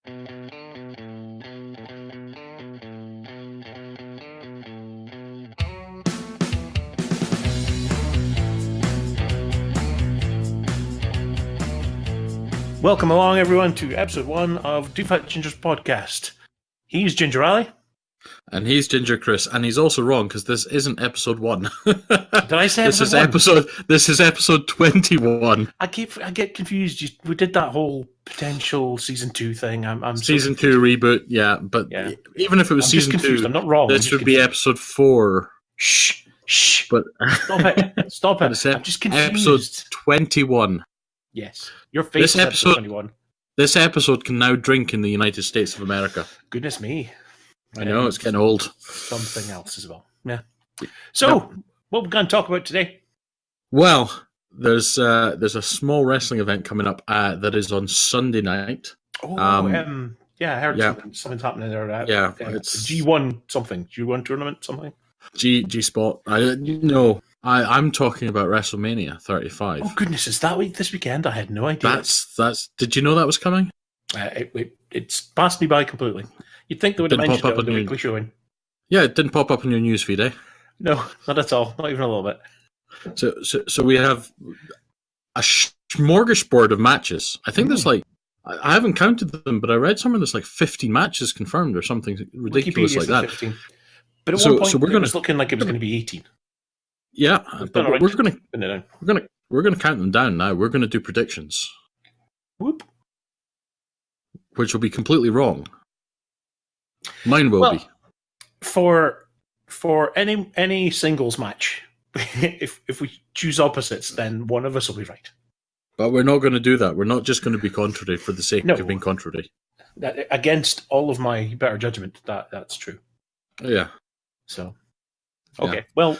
Welcome along, everyone, to episode 1 of Do Fat Ginger's podcast. He's Ginger Ali. And he's Ginger Chris, and he's also wrong because this isn't episode 1. Did I say this is episode 21. I get confused. We did that whole potential season 2 thing. I'm season 2 reboot, yeah. But even if it was season 2, I'm not wrong. This would be episode 4. Shh. But Stop it. I'm just confused. Episode 21. Yes, your face is episode 21. This episode can now drink in the United States of America. Goodness me. I know, it's getting old. Something else as well. Yeah. So, what we're going to talk about today? Well, there's a small wrestling event coming up that is on Sunday night. I heard something's happening there. It's G1 something. G1 tournament something. G Spot. I'm talking about WrestleMania 35. Oh goodness, is that this weekend? I had no idea. That's. Did you know that was coming? It's passed me by completely. You'd think they would have mentioned it on the weekly showing. Yeah, it didn't pop up on your newsfeed, eh? No, not at all. Not even a little bit. So we have a smorgasbord of matches. I think there's I haven't counted them, but I read somewhere there's 15 matches confirmed or something ridiculous like that. 15. But at one point, it was looking like it was going to be 18. Yeah, but we're going to count them down now. We're going to do predictions. Whoop. Which will be completely wrong. Mine will be. For any singles match, if we choose opposites, then one of us will be right. But we're not going to do that. We're not just going to be contrary for the sake of being contrary. Against all of my better judgment, that's true. Yeah. So, okay. Yeah. Well,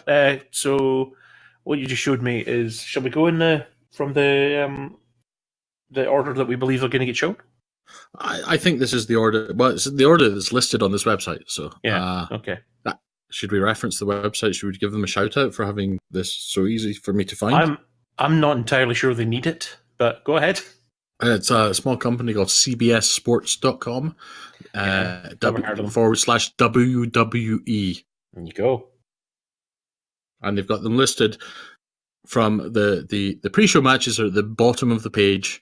so what you just showed me is, shall we go in from the order that we believe are going to get shown? I think this is the order. Well, it's the order that's listed on this website. So okay. Should we reference the website? Should we give them a shout out for having this so easy for me to find? I'm not entirely sure they need it, but go ahead. It's a small company called cbssports.com /WWE. There you go. And they've got them listed from the pre-show matches are at the bottom of the page.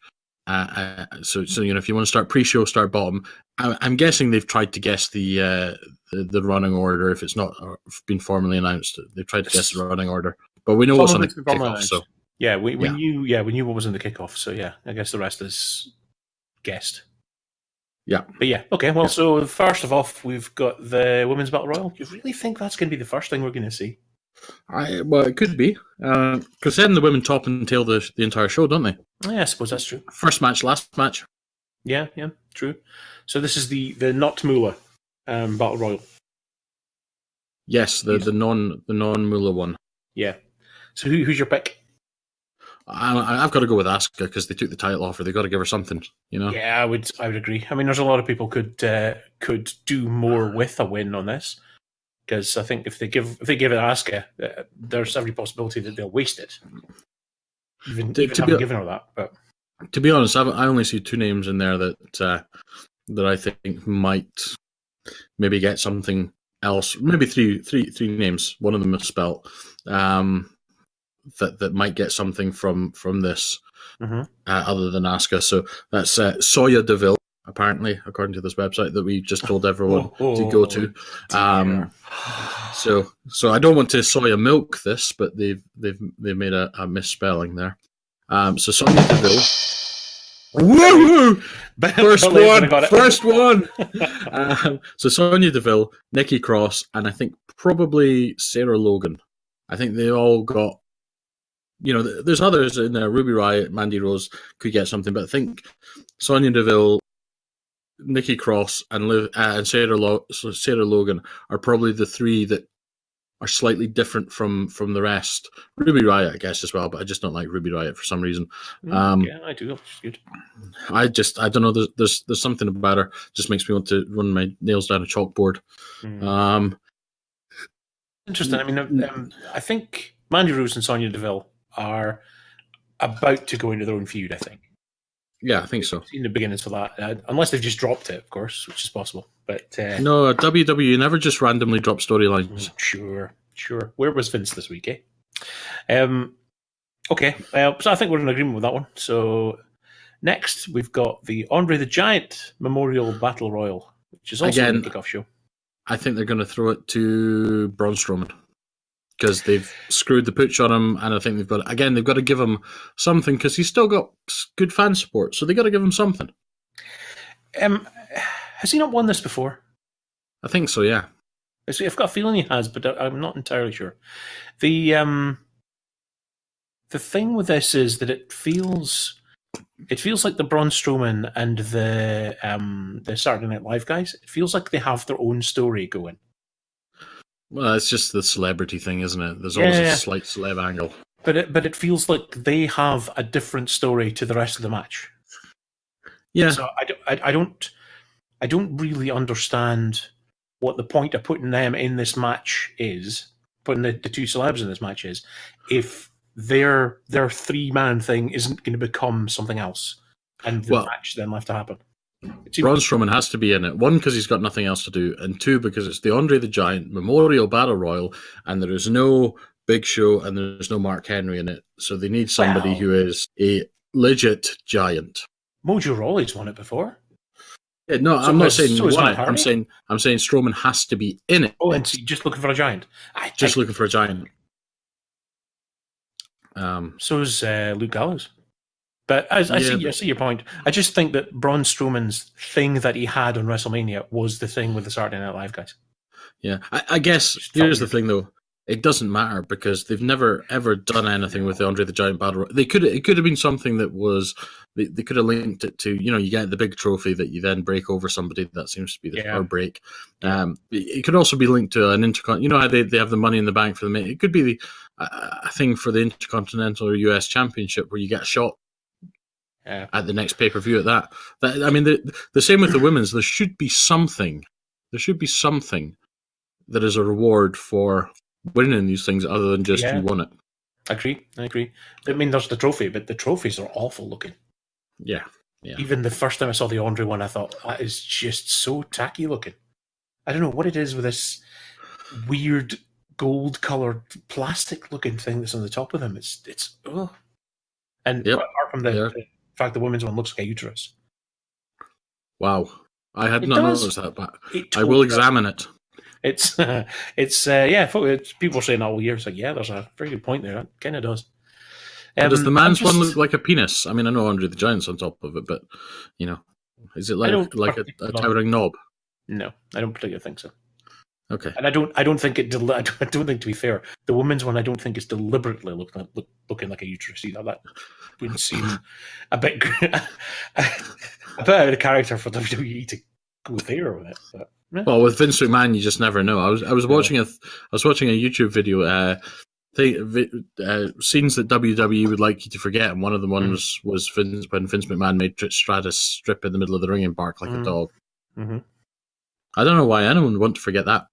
So if you want to start pre-show, start bottom. I'm guessing they've tried to guess the running order if it's not been formally announced. They've tried to guess the running order, but we know what's on the kickoff. So we knew what was in the kickoff. So I guess the rest is guessed. Yeah, but okay. Well, so first of all, we've got the Women's Battle Royal. Do you really think that's going to be the first thing we're going to see? Well, it could be, because then the women top and tail the entire show, don't they? Yeah, I suppose that's true. First match, last match. Yeah, true. So this is the not Moolah Battle Royal. Yes, the non Moolah one. Yeah. So who's your pick? I've got to go with Asuka because they took the title off her. They got to give her something, Yeah, I would agree. I mean, there's a lot of people could do more with a win on this. Because I think if they give it Asuka, there's every possibility that they'll waste it. Even having given her that. But to be honest, I only see 2 names in there that I think might maybe get something else. Maybe three names. One of them is spelt. That might get something from this other than Asuka. So that's Sonya Deville. Apparently, according to this website that we just told everyone to go to. So I don't want to soya milk this, but they've made a misspelling there. So Sonya Deville. Woo! First one. So Sonya Deville, Nikki Cross, and I think probably Sarah Logan. I think they all got. There's others in there. Ruby Riott, Mandy Rose could get something, but I think Sonya Deville, Nikki Cross and Sarah Logan are probably the 3 that are slightly different from the rest. Ruby Riott, I guess, as well, but I just don't like Ruby Riott for some reason. Yeah, I do. She's good. I don't know. There's something about her just makes me want to run my nails down a chalkboard. Interesting. I mean, I think Mandy Rose and Sonya Deville are about to go into their own feud. I think. Yeah, I think so. Seen the beginnings for that, unless they've just dropped it, of course, which is possible. But no, WWE never just randomly drop storylines. Sure. Where was Vince this week? Okay, so I think we're in agreement with that one. So next, we've got the Andre the Giant Memorial Battle Royal, which is also a kickoff show. I think they're going to throw it to Braun Strowman because they've screwed the pooch on him, and I think they've got to give him something because he's still got good fan support, so they got to give him something. Has he not won this before? I think so. Yeah. I've got a feeling he has, but I'm not entirely sure. The thing with this is that it feels like the Braun Strowman and the Saturday Night Live guys. It feels like they have their own story going. Well, it's just the celebrity thing, isn't it? There's always a slight celeb angle. But it feels like they have a different story to the rest of the match. Yeah. So I don't really understand what the point of putting them in this match is, putting the two celebs in this match is, if their 3-man thing isn't going to become something else, and the match then left to happen. Braun Strowman has to be in it. 1, because he's got nothing else to do, and 2, because it's the Andre the Giant Memorial Battle Royal, and there is no Big Show and there's no Mark Henry in it. So they need somebody who is a legit giant. Mojo Rawley's won it before. Yeah, no, I'm not saying he won it. I'm saying Strowman has to be in it. Oh, and so just looking for a giant. Looking for a giant. So is Luke Gallows. But I see your point. I just think that Braun Strowman's thing that he had on WrestleMania was the thing with the Saturday Night Live guys. Yeah, I guess here's the thing though. It doesn't matter because they've never ever done anything with the Andre the Giant Battle Royal. It could have been something that was they could have linked it to, you get the big trophy that you then break over somebody. That seems to be the power break. It could also be linked to an intercontinental. How they have the Money in the Bank for the it could be a thing for the Intercontinental or US Championship where you get a shot at the next pay-per-view at that. I mean, the same with the women's. There should be something. There should be something that is a reward for winning these things other than just you won it. I agree. I mean, there's the trophy, but the trophies are awful looking. Yeah. Even the first time I saw the Andre one, I thought, that is just so tacky looking. I don't know what it is with this weird gold-coloured plastic-looking thing that's on the top of them. It's And apart from the fact the women's one looks like a uterus. Wow. I had not noticed that, but I will examine it. It's people are saying that all year. It's like, there's a very good point there. It kind of does. Does the man's one look like a penis? I mean, I know Andre the Giant's on top of it, but is it like a towering knob? No, I don't particularly think so. Okay, and I don't think it. I don't think, to be fair, the women's one I don't think is deliberately looking like a uterus either. That would seem a bit out of character for WWE to go there with it. But, well, with Vince McMahon, you just never know. I was watching a YouTube video. Scenes that WWE would like you to forget, and one of the ones was when Vince McMahon made Trish Stratus strip in the middle of the ring and bark like a dog. Mm-hmm. I don't know why anyone would want to forget that.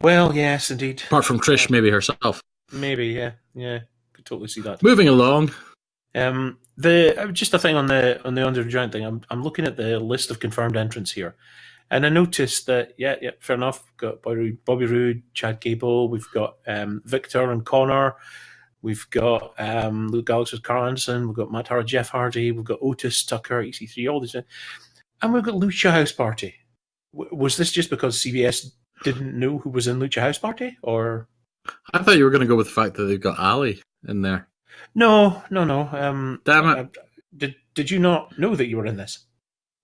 Well, yes, indeed. Apart from Trish, maybe herself. Maybe, yeah, could totally see that. Moving along. Just a thing on the Andre the Giant thing. I'm looking at the list of confirmed entrants here, and I noticed that fair enough. We've got Bobby Roode, Chad Gable. We've got Victor and Connor. We've got Luke Gallows with Carl Anderson. We've got Matt Hardy, Jeff Hardy. We've got Otis, Tucker, EC3, all these, and we've got Lucha House Party. Was this just because CBS didn't know who was in Lucha House Party, or? I thought you were going to go with the fact that they've got Ali in there. No. Damn it! Did you not know that you were in this?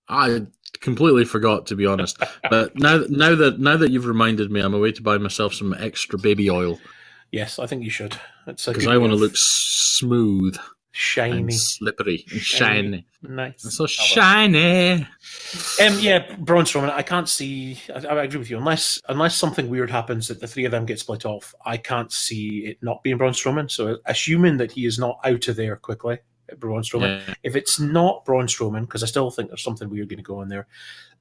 I completely forgot, to be honest. But now that you've reminded me, I'm away to buy myself some extra baby oil. Yes, I think you should. Because I want to look smooth, shiny, and slippery, and shiny. Nice, it's so shiny. Braun Strowman. I can't see. I agree with you. Unless something weird happens that the three of them get split off, I can't see it not being Braun Strowman. So, assuming that he is not out of there quickly, Braun Strowman. Yeah. If it's not Braun Strowman, because I still think there's something weird going to go on there.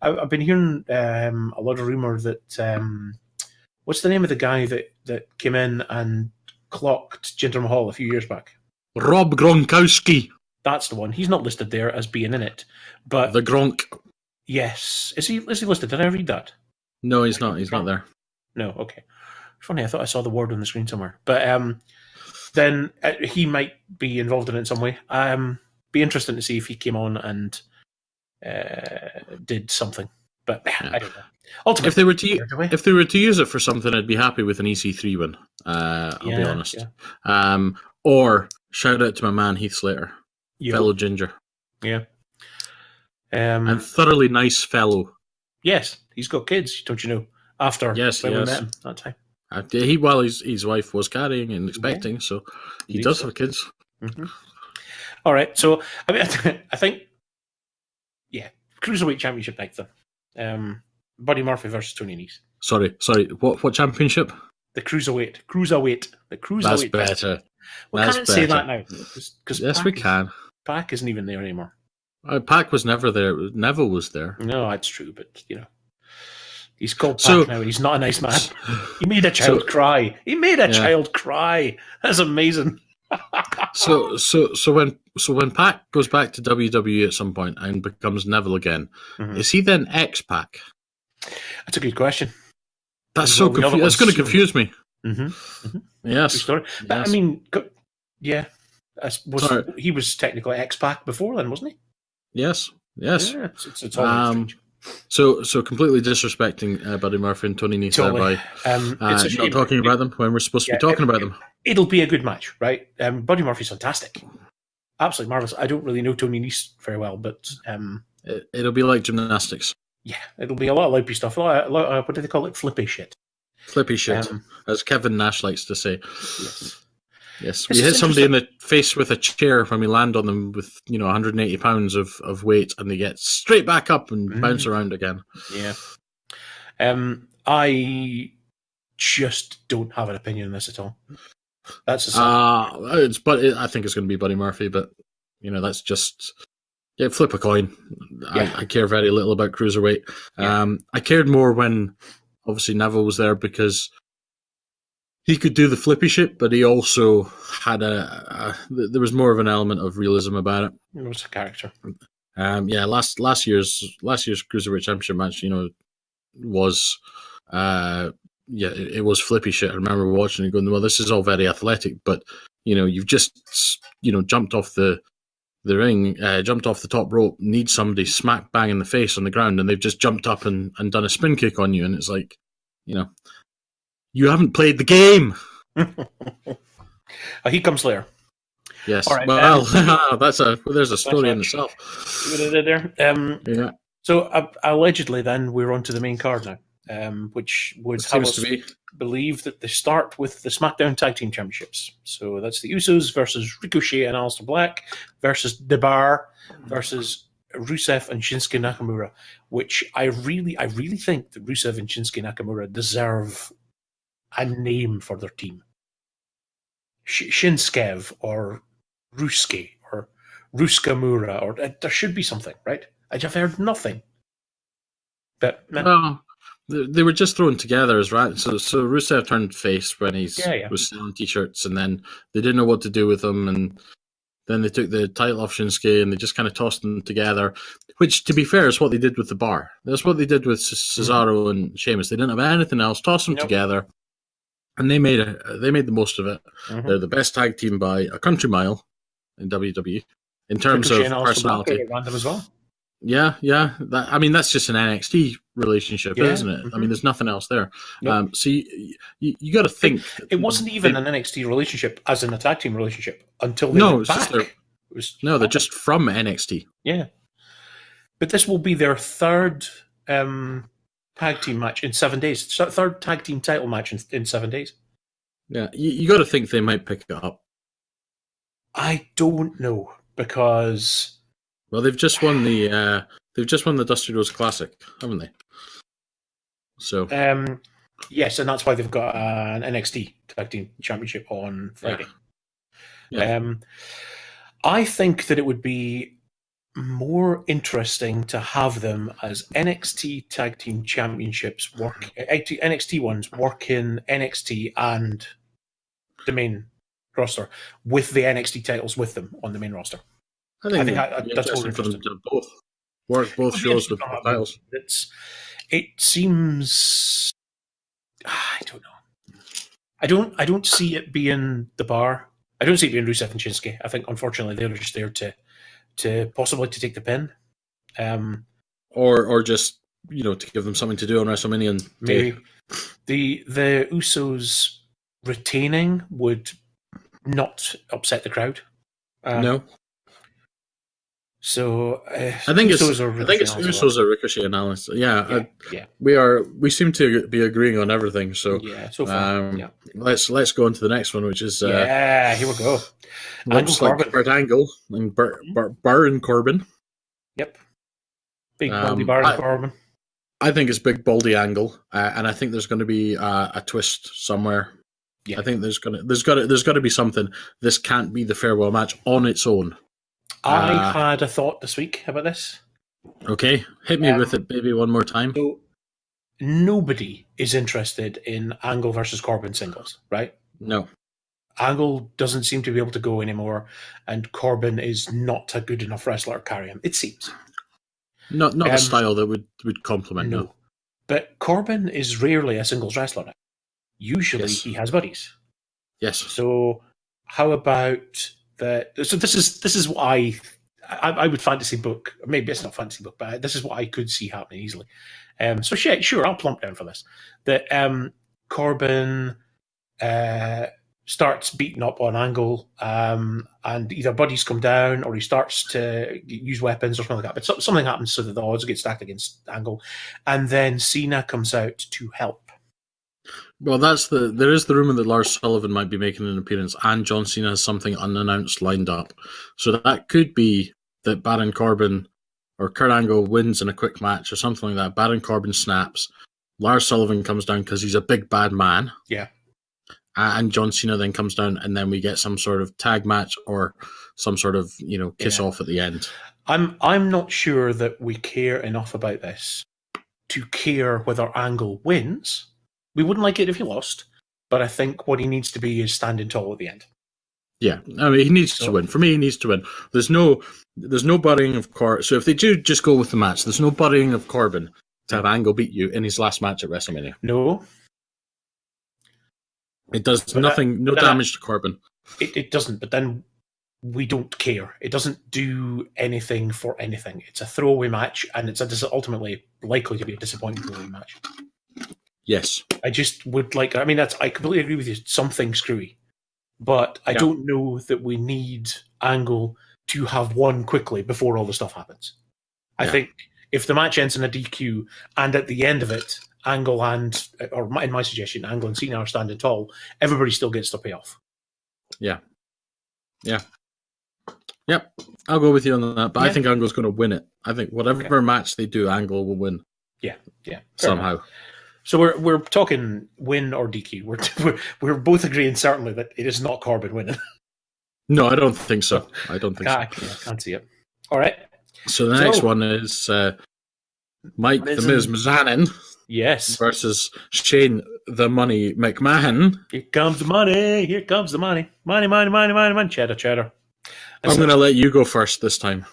I've been hearing a lot of rumor that what's the name of the guy that came in and clocked Jinder Mahal a few years back? Rob Gronkowski. That's the one. He's not listed there as being in it, but the Gronk. Yes, is he listed? Did I read that? No, he's not. He's not there. No, okay. Funny, I thought I saw the word on the screen somewhere. But then he might be involved in it in some way. Be interesting to see if he came on and did something. But I don't know. Ultimately, if they were to use it for something, I'd be happy with an EC3 win. I'll be honest. Yeah. Or shout out to my man Heath Slater, fellow Ginger. Yeah. And thoroughly nice fellow. Yes, he's got kids, don't you know? After we met him that time. His wife was carrying and expecting, so he does have kids. Mm-hmm. All right, so I think, Cruiserweight Championship night then. Buddy Murphy versus Tony Nese. Sorry, what championship? The Cruiserweight. That's better. We can't say that now. Yes, we can. Pac isn't even there anymore. Pac was never there. Neville was there. No, that's true, but he's called Pac now, and he's not a nice man. He made a child cry. He made a child cry. That's amazing. So when Pac goes back to WWE at some point and becomes Neville again, is he then ex-Pac? That's a good question. That's so confusing. That's going to confuse me. Mm-hmm. Mm-hmm. Yes. But yes. I mean, he was technically ex-Pac before then, wasn't he? Yes. Yeah, it's all strange. So completely disrespecting Buddy Murphy and Tony Nese totally. Not talking about them when we're supposed to be talking about them. It'll be a good match, right? Buddy Murphy's fantastic. Absolutely marvellous. I don't really know Tony Nese very well, but... it'll be like gymnastics. Yeah, it'll be a lot of loopy stuff. What do they call it? Flippy shit. Flippy shit, as Kevin Nash likes to say. Yes. We hit somebody in the face with a chair when we land on them with 180 pounds of weight, and they get straight back up and bounce around again. Yeah. I just don't have an opinion on this at all. That's I think it's going to be Buddy Murphy, but that's just flip a coin. Yeah. I care very little about Cruiserweight. I cared more when obviously Neville was there because he could do the flippy shit, but he also had there was more of an element of realism about it. It was a character. Last year's Cruiserweight Championship match, was it was flippy shit. I remember watching it going, well, this is all very athletic, but you've just jumped off the ring, jumped off the top rope, need somebody smack bang in the face on the ground, and they've just jumped up and done a spin kick on you, and it's like, you haven't played the game. He comes later. Yes. All right, well, there's a story in itself. Yeah. So allegedly, then we're on to the main card now, which would have us believe that they start with the SmackDown Tag Team Championships. So that's the Usos versus Ricochet and Aleister Black versus The Bar versus Rusev and Shinsuke Nakamura, which I really think that Rusev and Shinsuke Nakamura deserve a name for their team. Shinskev or Ruske or Ruskamura, or there should be something, right? I've heard nothing. But they were just thrown together as right. So Rusev turned face when he was selling t-shirts, and then they didn't know what to do with him, and then they took the title off Shinsuke and they just kind of tossed them together, which, to be fair, is what they did with the Bar. That's what they did with Cesaro and Sheamus. They didn't have anything else, tossed them together, and they made the most of it. Mm-hmm. They're the best tag team by a country mile in WWE in terms of personality. Random as well. Yeah. That's just an NXT relationship, isn't it? Mm-hmm. I mean, there's nothing else there. Nope. So you got to think. It wasn't even an NXT relationship as in a tag team relationship until they went back. They're just from NXT. Yeah. But this will be their third tag team match in 7 days. Third tag team title match in 7 days. Yeah, you got to think they might pick it up. I don't know, because... Well, they've just won the Dusty Rhodes Classic, haven't they? So yes, and that's why they've got an NXT Tag Team Championship on Friday. Yeah. I think that it would be more interesting to have them as NXT Tag Team Championships NXT ones work in NXT and the main roster with the NXT titles with them on the main roster. I think that's interesting totally for them interesting. to do both. Work both shows with both titles. It seems. I don't know. I don't see it being the bar. I don't see it being Rusev and Shinsuke. I think unfortunately they're just there to possibly to take the pin. Or just to give them something to do on WrestleMania Maybe Day. the Usos retaining would not upset the crowd. No, So I think it's Usos or Ricochet analysis. We seem to be agreeing on everything. So so far, let's go on to the next one, which is here we go. looks like Kurt Angle and Baron Corbin. Yep, big baldy Baron Corbin. I think it's big baldy Angle, and I think there's going to be a twist somewhere. Yeah. I think there's got to be something. This can't be the farewell match on its own. I had a thought this week about this. Okay, hit me with it, baby, one more time. So nobody is interested in Angle versus Corbin singles, right? No. Angle doesn't seem to be able to go anymore, and Corbin is not a good enough wrestler to carry him, it seems. Not a style that would complement. No. But Corbin is rarely a singles wrestler now. Usually he has buddies. Yes. So how about that? So this is what I would fantasy book. Maybe it's not fantasy book, but this is what I could see happening easily. So sure, I'll plump down for this. That Corbin starts beating up on Angle, and either buddies come down or he starts to use weapons or something like that. But something happens so that the odds get stacked against Angle, and then Cena comes out to help. Well, there is the rumor that Lars Sullivan might be making an appearance, and John Cena has something unannounced lined up. So that could be that Baron Corbin or Kurt Angle wins in a quick match or something like that. Baron Corbin snaps. Lars Sullivan comes down because he's a big bad man. Yeah. And John Cena then comes down, and then we get some sort of tag match or some sort of kiss off at the end. I'm not sure that we care enough about this to care whether Angle wins. We wouldn't like it if he lost, but I think what he needs to be is standing tall at the end. Yeah, I mean he needs to win. For me, he needs to win. There's no burying of Corbin. So if they do just go with the match, there's no burying of Corbin to have Angle beat you in his last match at WrestleMania. No. It does nothing, no damage to Corbin. It doesn't, but then we don't care. It doesn't do anything for anything. It's a throwaway match, and it's ultimately likely to be a disappointing throwaway match. Yes. I just would like, I completely agree with you, something screwy. But I don't know that we need Angle to have won quickly before all the stuff happens. I think if the match ends in a DQ, and at the end of it, Angle in my suggestion, Angle and Cena are standing tall, everybody still gets the payoff. Yeah. Yeah. Yep. I'll go with you on that, but I think Angle's going to win it. I think whatever match they do, Angle will win. Yeah. Somehow. Enough. So we're talking win or DQ. We're both agreeing certainly that it is not Corbin winning. No, I don't think so. I can't see it. All right. So the next one is Mike the Miz Mizanin. Yes. Versus Shane the Money McMahon. Here comes the money. Here comes the money. Money. Cheddar. I'm going to let you go first this time.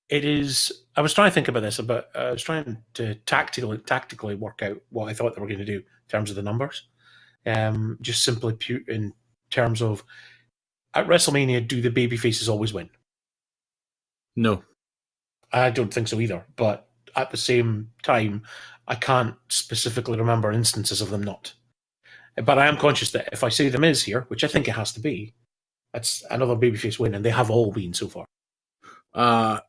It is. I was trying to think about this, but I was trying to tactically work out what I thought they were going to do in terms of the numbers. Just simply in terms of at WrestleMania, do the baby faces always win? No, I don't think so either. But at the same time, I can't specifically remember instances of them not. But I am conscious that if I say the Miz here, which I think it has to be, that's another babyface win, and they have all been so far.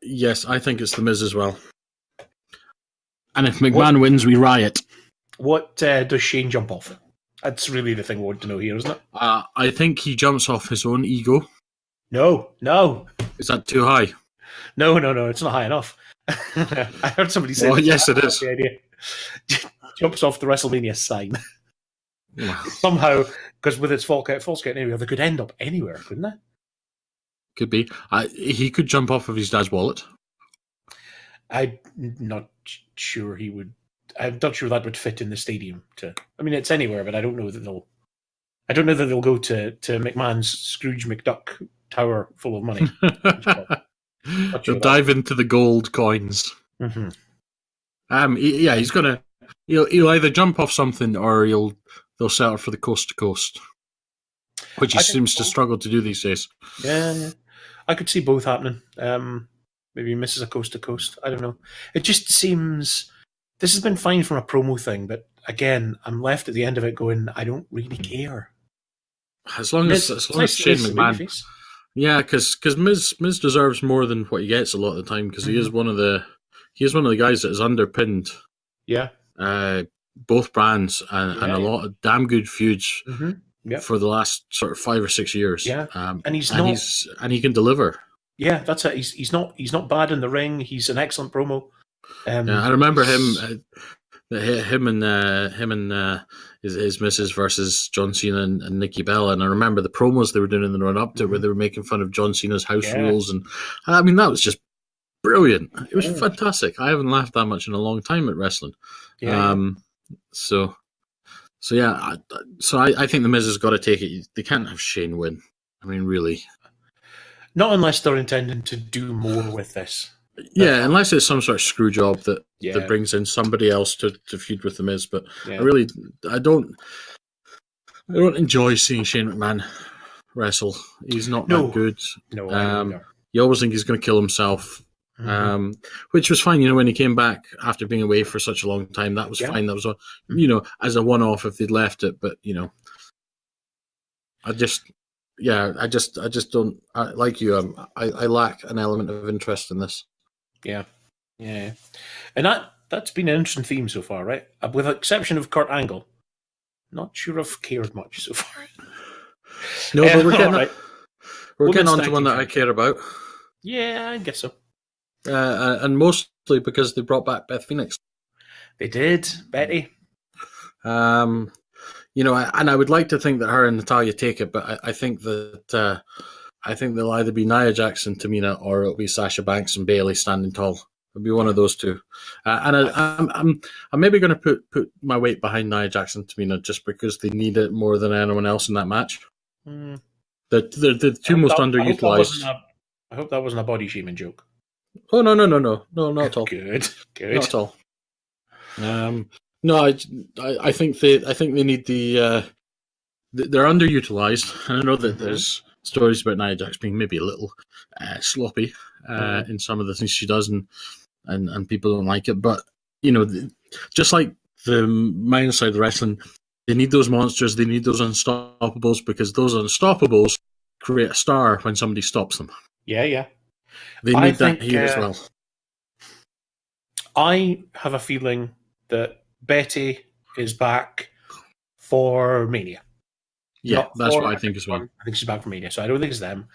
Yes, I think it's the Miz as well. And if McMahon wins, we riot. What does Shane jump off? That's really the thing we want to know here, isn't it? I think he jumps off his own ego. No. Is that too high? No, it's not high enough. I heard somebody say yes, it is. The idea. Jumps off the WrestleMania sign. Somehow, because with its false count anywhere, they could end up anywhere, couldn't they? Could be. He could jump off of his dad's wallet. I'm not sure he would. I'm not sure that would fit in the stadium. It's anywhere, but I don't know that they'll. I don't know that they'll go to McMahon's Scrooge McDuck tower full of money. He'll dive into the gold coins. Mm-hmm. He's gonna. He'll either jump off something or they'll settle for the coast to coast, which he seems to struggle to do these days. Yeah. I could see both happening. Maybe he misses a coast to coast. I don't know. It just seems this has been fine from a promo thing, but again, I'm left at the end of it going, I don't really care. As long as Shane McMahon, yeah, because Miz deserves more than what he gets a lot of the time because he is one of the guys that has underpinned, both brands and a lot of damn good feuds for the last sort of 5 or 6 years. Yeah, and he can deliver. Yeah, that's it. He's not bad in the ring. He's an excellent promo. I remember him and his missus versus John Cena and Nikki Bella, and I remember the promos they were doing in the run up to where they were making fun of John Cena's house rules, and I mean that was just brilliant. It was fantastic. I haven't laughed that much in a long time at wrestling. So I think the Miz has got to take it. They can't have Shane win. I mean, really. Not unless they're intending to do more with this. Yeah, unless it's some sort of screw job that brings in somebody else to feud with the Miz. But I don't enjoy seeing Shane McMahon wrestle. He's not that good. No, you always think he's going to kill himself, which was fine. When he came back after being away for such a long time, that was fine. That was as a one-off if they'd left it. But I just don't like you. I lack an element of interest in this. Yeah, and that's been an interesting theme so far, right? With the exception of Kurt Angle, not sure I've cared much so far. No, but we're getting on to one that I care about. Yeah, I guess so. And mostly because they brought back Beth Phoenix. They did, Betty. And I would like to think that her and Natalya take it, but I think that they'll either be Nia Jax and Tamina, or it'll be Sasha Banks and Bayley standing tall. It'll be one of those two. I'm maybe going to put my weight behind Nia Jax and Tamina just because they need it more than anyone else in that match. They're the two most underutilized. I hope that wasn't a body shaming joke. Oh no, not at all. Good, not at all. No, I think they need they're underutilized, and I know that there's stories about Nia Jax being maybe a little sloppy in some of the things she does, and people don't like it. But just like the minus side of wrestling, they need those monsters, they need those unstoppables, because those unstoppables create a star when somebody stops them. Yeah. They need that here as well. I have a feeling that Betty is back for Mania. Yeah, that's what I think as well. I think she's back for Mania, so I don't think it's them.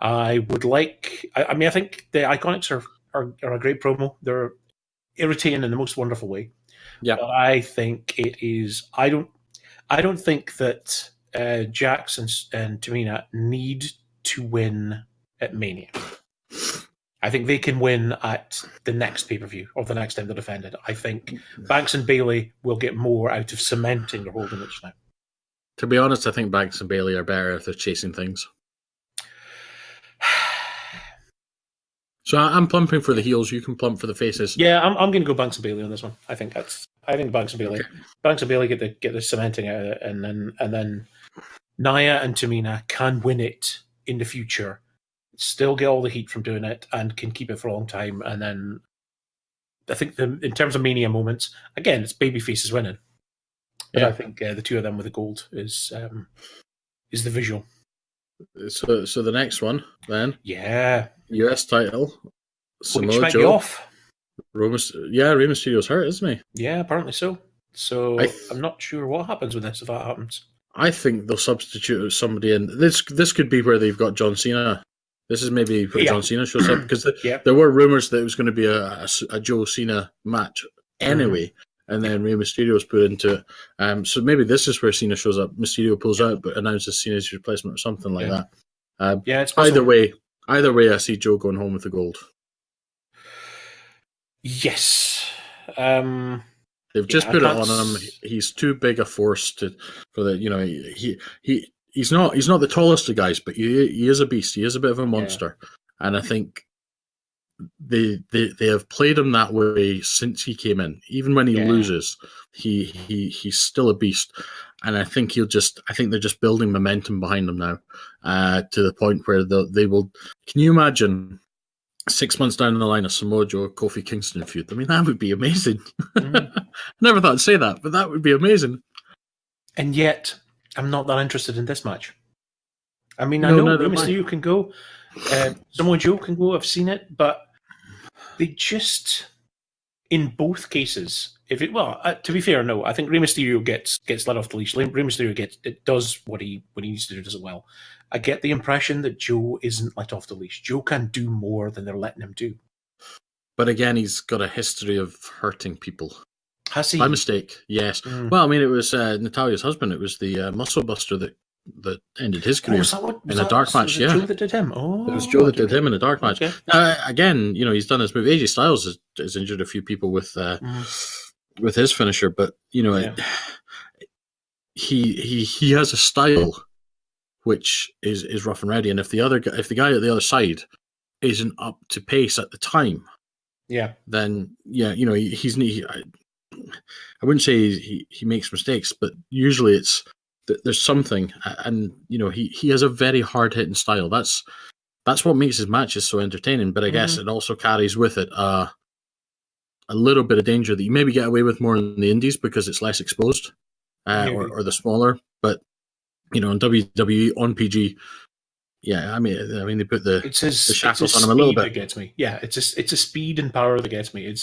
I would like... I mean, I think the Iconics are a great promo. They're irritating in the most wonderful way. Yeah. But I think it is... I don't think that Jax and Tamina need to win at Mania. I think they can win at the next pay-per-view or the next time they're defended. I think Banks and Bayley will get more out of cementing their holding each now. To be honest, I think Banks and Bayley are better if they're chasing things. So I'm plumping for the heels. You can plump for the faces. Yeah, I'm going to go Banks and Bayley on this one. I think Banks and Bayley. Okay. Banks and Bayley get the cementing out of it, and then Nia and Tamina can win it in the future. Still get all the heat from doing it and can keep it for a long time. And then I think in terms of Mania moments, again, it's babyfaces winning. But I think the two of them with the gold is the visual. So the next one then, US title, which might be off. Rey Mysterio's hurt, isn't he? Yeah, apparently so. So I'm not sure what happens with this if that happens. I think they'll substitute somebody in. This could be where they've got John Cena. This is maybe where John Cena shows up, because there were rumors that it was going to be a Joe Cena match anyway, and then Rey Mysterio was put into it. So maybe this is where Cena shows up. Mysterio pulls out, but announces Cena's replacement or something like that. It's either way, I see Joe going home with the gold. Yes. They've just put it on him. He's too big a force for the. He's not the tallest of guys, but he is a beast. He is a bit of a monster, and I think they have played him that way since he came in. Even when he loses, he's still a beast, and I think they're just building momentum behind him now, to the point where they will. Can you imagine 6 months down the line a Samoa Joe Kofi Kingston feud? I mean, that would be amazing. I never thought I'd say that, but that would be amazing. And yet, I'm not that interested in this match. I mean, I know Rey Mysterio can go, Samoa Joe can go. I've seen it, but they just, in both cases, to be fair, no, I think Rey Mysterio gets let off the leash. Rey Mysterio does what he needs to do, does it well. I get the impression that Joe isn't let off the leash. Joe can do more than they're letting him do. But again, he's got a history of hurting people. Has he? By mistake, yes. Well, I mean, it was Natalia's husband. It was the muscle buster that ended his career in a dark match. Was it Joe that did him? It was Joe that did him in a dark match. Again, he's done his move. AJ Styles has injured a few people with his finisher, but he has a style which is rough and ready. And if the guy at the other side isn't up to pace at the time, then I wouldn't say he makes mistakes, but usually there's something, and he has a very hard hitting style. That's what makes his matches so entertaining. But I guess it also carries with it a little bit of danger that you maybe get away with more in the indies because it's less exposed, or the smaller. But on WWE, on PG, I mean they put the shackles on him a little bit. That gets me. Yeah, it's a speed and power that gets me.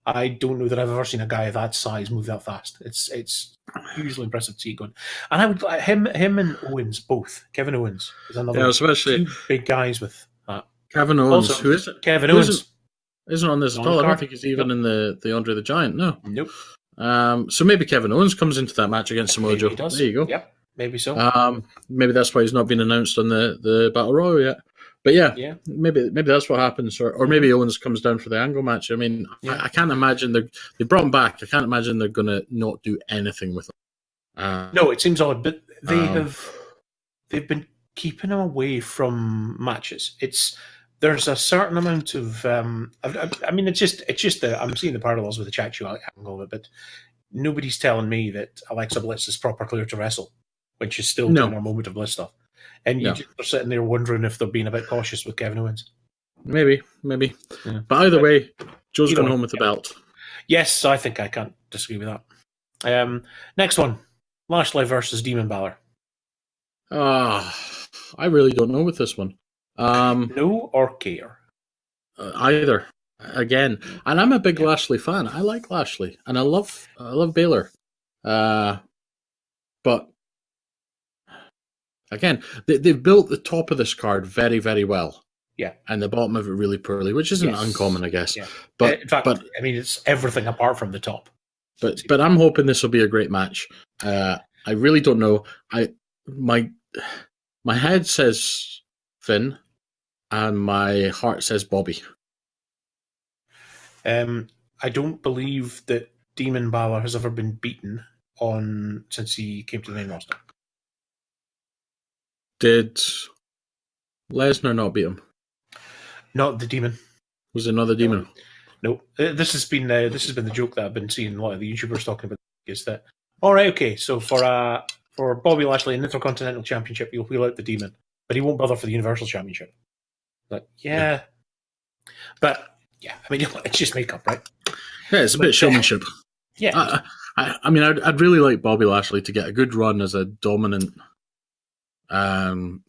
I don't know that I've ever seen a guy that size move that fast. It's hugely impressive to see it going. And I would like him and Owens both. Kevin Owens is another. Yeah, especially two big guys with that. Kevin Owens, also, who is it? Kevin Owens isn't on this at all. I don't think he's even in the Andre the Giant. No. Nope. So maybe Kevin Owens comes into that match against Samoa Joe. There you go. Yep. Maybe so. Maybe that's why he's not been announced on the Battle Royal yet. But maybe that's what happens, or maybe Owens comes down for the Angle match. I mean, I can't imagine they brought him back. I can't imagine they're going to not do anything with him. No, it seems odd, but they've been keeping him away from matches. There's a certain amount of I mean, it's just I'm seeing the parallels with the chat show angle of it, but nobody's telling me that Alexa Bliss is proper clear to wrestle when she's still doing her Moment of Bliss stuff. And you just are sitting there wondering if they're being a bit cautious with Kevin Owens. Maybe. Yeah. But either way, Joe's going home with the belt. Yes, I think I can't disagree with that. Next one, Lashley versus Demon Balor. I really don't know with this one. No or care? Either. Again, and I'm a big Lashley fan. I like Lashley, and I love Balor. But again, they've built the top of this card very, very well. Yeah. And the bottom of it really poorly, which isn't uncommon, I guess. Yeah. But in fact, I mean, it's everything apart from the top. But I'm hoping this will be a great match. I really don't know. My head says Finn, and my heart says Bobby. I don't believe that Demon Balor has ever been beaten since he came to the main roster. Did Lesnar not beat him? Not the Demon. Was it another Demon? No. This has been the joke that I've been seeing a lot of the YouTubers talking about. Is that all right? Okay, so for Bobby Lashley in the Intercontinental Championship, you'll wheel out the Demon, but he won't bother for the Universal Championship. But but I mean, it's just makeup, right? Yeah, it's a bit showmanship. Yeah. I mean, I'd really like Bobby Lashley to get a good run as a dominant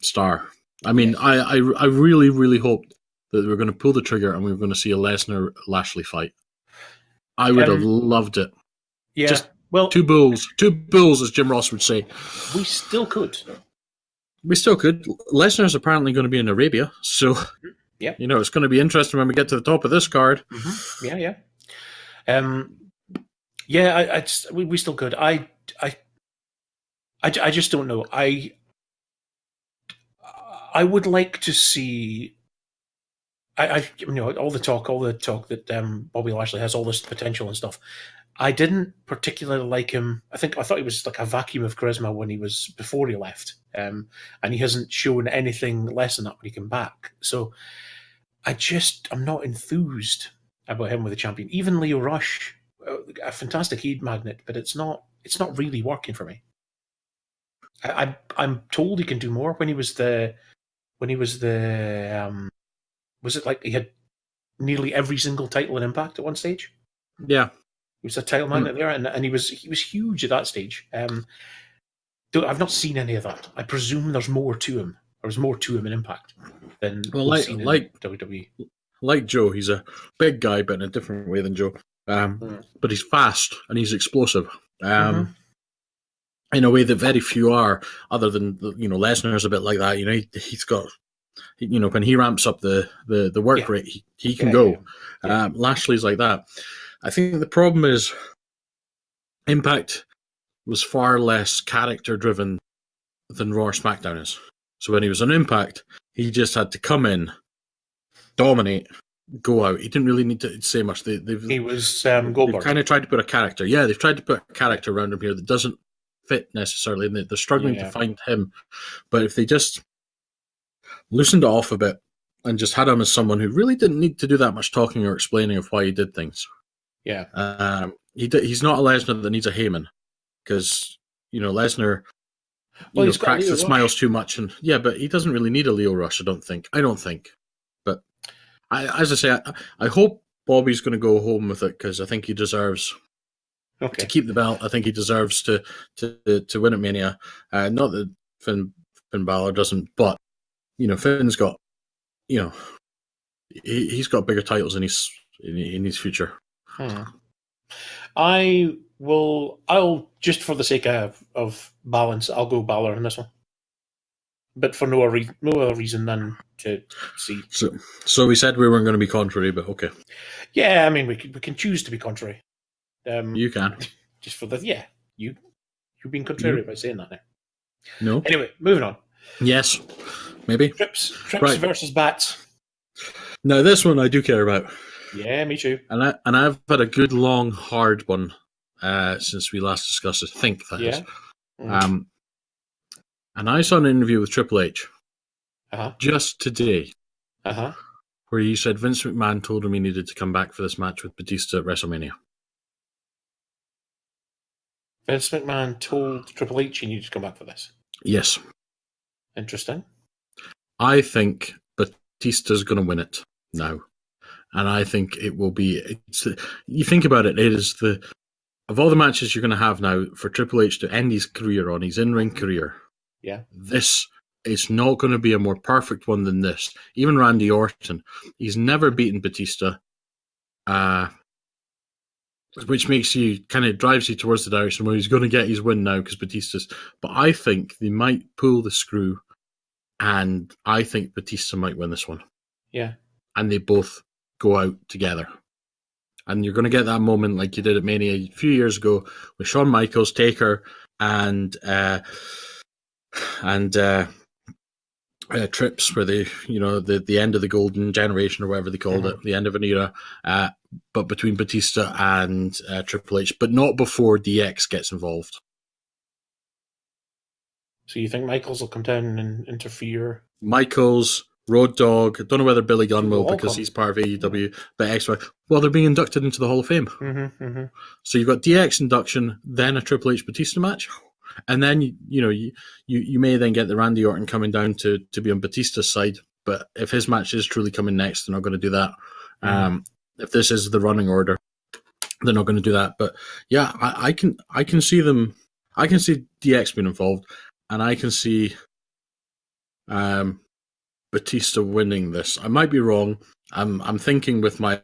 star. I mean, I really, really hoped that we were going to pull the trigger and we were going to see a Lesnar-Lashley fight. I would have loved it. Yeah. Just two bulls, as Jim Ross would say. We still could. Lesnar's apparently going to be in Arabia, so it's going to be interesting when we get to the top of this card. Mm-hmm. We still could. I just don't know. I would like to see all the talk that Bobby Lashley has all this potential and stuff. I didn't particularly like him. I thought he was like a vacuum of charisma when he was before he left, and he hasn't shown anything less than that when he came back. So I'm not enthused about him with the champion. Even Leo Rush, a fantastic heat magnet, but it's not really working for me. I'm told he can do more. Was it like he had nearly every single title in Impact at one stage? Yeah, he was a title magnet there, and he was huge at that stage. I've not seen any of that. I presume there's more to him. There's more to him in Impact than we've seen in WWE. Like Joe, he's a big guy, but in a different way than Joe. But he's fast and he's explosive. In a way that very few are, other than Lesnar's a bit like that. He's got, when he ramps up the work rate, he can go. Yeah. Lashley's like that. I think the problem is Impact was far less character driven than Raw or SmackDown is. So when he was on Impact, he just had to come in, dominate, go out. He didn't really need to say much. He was Goldberg. They've kind of tried to put a character. Yeah, they've tried to put a character around him here that doesn't fit necessarily, and they're struggling to find him. But if they just loosened it off a bit and just had him as someone who really didn't need to do that much talking or explaining of why he did things. Yeah. He's not a Lesnar that needs a Heyman, because Lesnar cracks and smiles too much, and but he doesn't really need a Leo Rush. I don't think. But as I say, I hope Bobby's going to go home with it, because I think he deserves to keep the belt. I think he deserves to win at Mania. Not that Finn Balor doesn't, but Finn's got he's got bigger titles in his future. I'll just for the sake of balance, I'll go Balor in this one, but for no other reason than to see. So we said we weren't going to be contrary, but okay. Yeah, I mean we can choose to be contrary. You can just for you've been contrary by saying that now. No. Anyway, moving on. Yes, maybe Trips right. Versus Bats. Now this one I do care about. Yeah, me too. And I've had a good long hard one since we last discussed it. I think that is. And I saw an interview with Triple H just today, where he said Vince McMahon told him he needed to come back for this match with Batista at WrestleMania. Vince McMahon told Triple H he needed to come back for this? Yes. Interesting. I think Batista's going to win it now. And I think it will be... you think about it, it is of all the matches you're going to have now for Triple H to end his career on, his in-ring career, this is not going to be a more perfect one than this. Even Randy Orton, he's never beaten Batista, which makes you kind of drives you towards the direction where he's going to get his win now because Batista's... But I think they might pull the screw, and I think Batista might win this one. Yeah. And they both go out together. And you're going to get that moment like you did at Mania a few years ago with Shawn Michaels, Taker, and Trips, where they, the end of the golden generation or whatever they called it, the end of an era, but between Batista and Triple H, but not before DX gets involved. So you think Michaels will come down and interfere? Michaels, Road Dogg. I don't know whether Billy Gunn will because he's part of AEW, but they're being inducted into the Hall of Fame. So you've got DX induction, then a Triple H Batista match, and then you may then get the Randy Orton coming down to be on Batista's side. But if his match is truly coming next, they're not going to do that. If this is the running order, they're not going to do that. But yeah, I can see them. I can see DX being involved, and I can see Batista winning this. I might be wrong. I'm thinking with my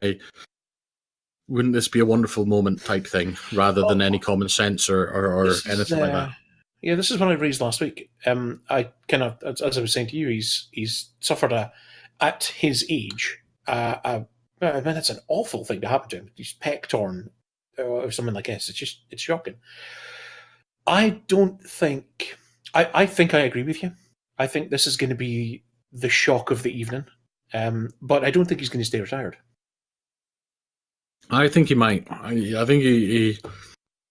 wouldn't this be a wonderful moment type thing rather than any common sense or anything like that. Yeah, this is what I raised last week. I kind of, as I was saying to you, he's suffered at his age. I mean, that's an awful thing to happen to him. He's pec torn or something like this. It's shocking. I think I agree with you. I think this is going to be the shock of the evening. But I don't think he's going to stay retired. I think he might. I think he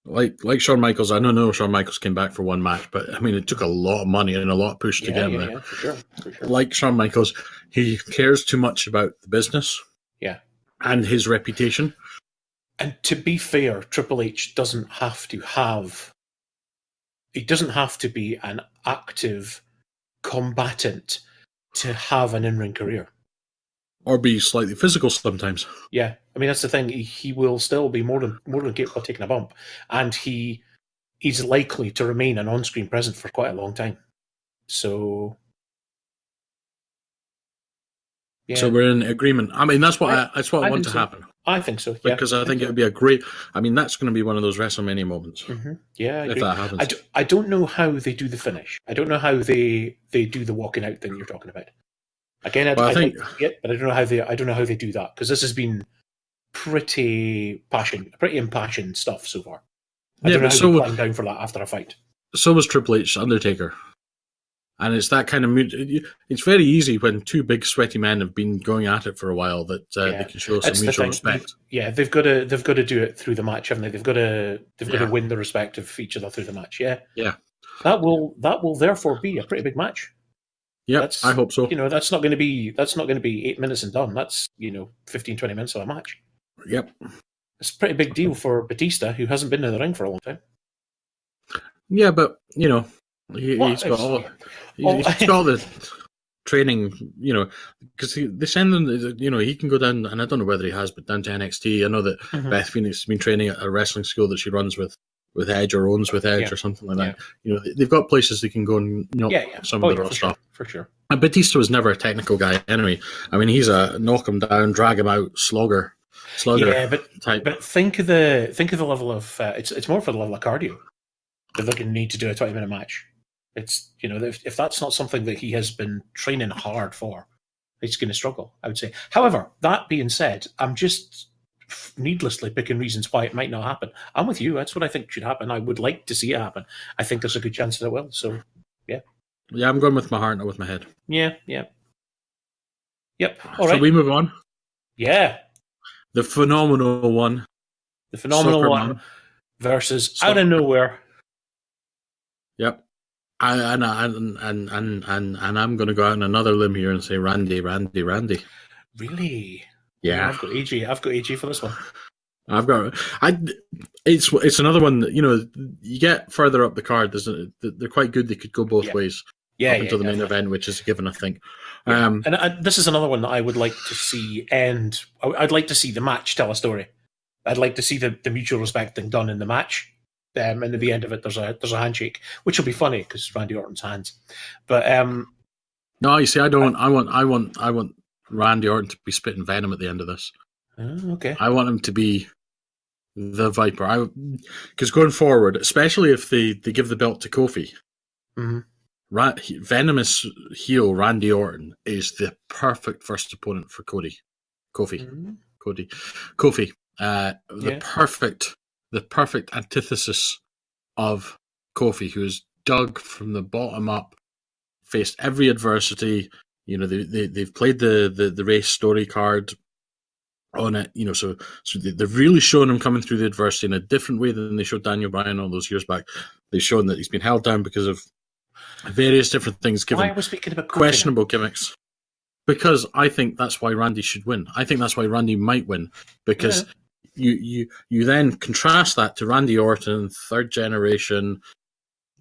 like Shawn Michaels. I don't know Shawn Michaels came back for one match, but I mean it took a lot of money and a lot of push to get him there. Yeah, for sure. Like Shawn Michaels, he cares too much about the business, and his reputation. And to be fair, Triple H doesn't have to have. He doesn't have to be an active combatant to have an in-ring career. Or be slightly physical sometimes. Yeah, I mean that's the thing. He will still be more than capable of taking a bump, and he's likely to remain an on-screen presence for quite a long time. So, yeah. So we're in agreement. I mean that's what I want to happen. I think so. Yeah, because I think it would be a great. I mean that's going to be one of those WrestleMania moments. Mm-hmm. Yeah, I if agree. that happens. I don't know how they do the finish. I don't know how they do the walking out thing you're talking about. Again, I think it, but I don't know how they do that because this has been pretty impassioned stuff so far. I don't know how they climb down for that after a fight. So was Triple H, Undertaker, and it's that kind of mood. It's very easy when two big sweaty men have been going at it for a while that they can show some mutual respect. They've got to do it through the match, haven't they? They've got to win the respect of each other through the match. Yeah. That will therefore be a pretty big match. Yeah, I hope so. That's not going to be 8 minutes and done. That's 15, 20 minutes of a match. Yep, it's a pretty big deal for Batista, who hasn't been in the ring for a long time. Yeah, but he's got all the training. Because they send him. He can go down, and I don't know whether he has, but down to NXT. I know that Beth Phoenix has been training at a wrestling school that she runs with Edge or owns with Edge or something like that. They've got places they can go and some of the raw stuff. For sure. And Batista was never a technical guy anyway. I mean, he's a knock him down, drag him out, slugger type. But think of the level of it's more for the level of cardio that they're going to need to do a 20-minute match. It's if that's not something that he has been training hard for, he's going to struggle, I would say. However, that being said, I'm just needlessly picking reasons why it might not happen. I'm with you. That's what I think should happen. I would like to see it happen. I think there's a good chance that it will. So, yeah. Yeah, I'm going with my heart, not with my head. Yeah. Yep. All right. Shall we move on? Yeah. The phenomenal one. The phenomenal one versus out of nowhere. Yep. And I'm going to go out on another limb here and say Randy. Really? Yeah. I've got AJ for this one. It's another one that, you get further up the card, they're quite good. They could go both ways. Up until the main event, which is a given, I think. And this is another one that I would like to see end. I'd like to see the match tell a story. I'd like to see the mutual respect thing done in the match. And at the end of it, there's a handshake, which will be funny because it's Randy Orton's hands. But no, you see, I don't. I want Randy Orton to be spitting venom at the end of this. Okay. I want him to be the Viper. Because going forward, especially if they give the belt to Kofi, venomous heel Randy Orton is the perfect first opponent for Kofi. The perfect antithesis of Kofi, who is dug from the bottom up, faced every adversity. They've played the race story card on it. So they've really shown him coming through the adversity in a different way than they showed Daniel Bryan all those years back. They've shown that he's been held down because of various different things, given questionable gimmicks. Because I think that's why Randy should win. I think that's why Randy might win, because you then contrast that to Randy Orton, third generation,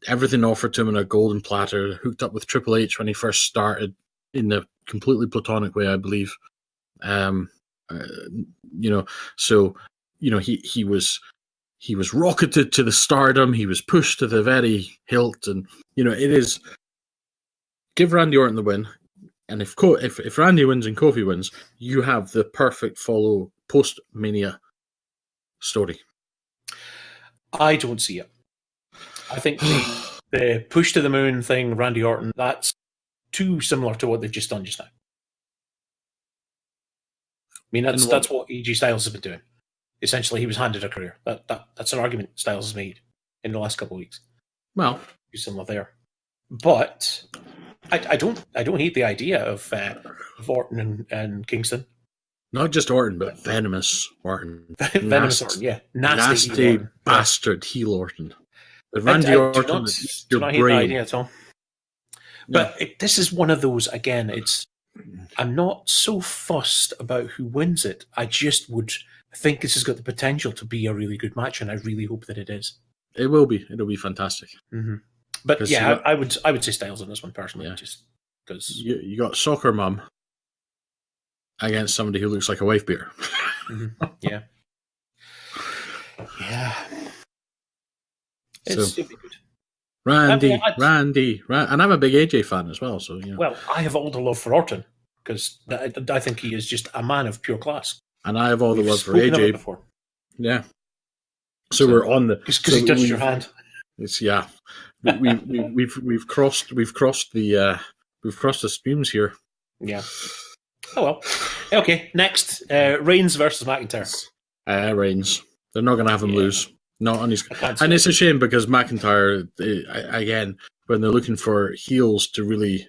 everything offered to him in a golden platter, hooked up with Triple H when he first started in a completely platonic way, I believe. He was rocketed to the stardom. He was pushed to the very hilt, and it is give Randy Orton the win. And if Randy wins and Kofi wins, you have the perfect follow post Mania story. I don't see it. I think the push to the moon thing, Randy Orton, that's too similar to what they've just done just now. I mean, that's what AJ Styles has been doing. Essentially, he was handed a career. That's an argument Styles has made in the last couple of weeks. Well, too similar there. But I don't hate the idea of Orton and Kingston. Not just Orton, but venomous Orton. Venomous Orton, yeah. Nasty heel Orton. bastard heel Orton. But I Randy Orton do not is hate your the brain. idea at all. But this is one of those, again, I'm not so fussed about who wins it. I just would think this has got the potential to be a really good match, and I really hope that it is. It will be. It'll be fantastic. Mm-hmm. But yeah, I would say Styles on this one personally, just because you got soccer mum against somebody who looks like a wife beater. Mm-hmm. Yeah. It'd be good. Randy, and I'm a big AJ fan as well. So Well, I have all the love for Orton because I think he is just a man of pure class, and I have all the love for AJ before. Yeah. So we're on the because he touched your hand. It's we've crossed the streams here. Yeah. Oh well. Okay. Next, Reigns versus McIntyre. Reigns. They're not going to have him lose. Not on his. And it's a shame because McIntyre, again, when they're looking for heels to really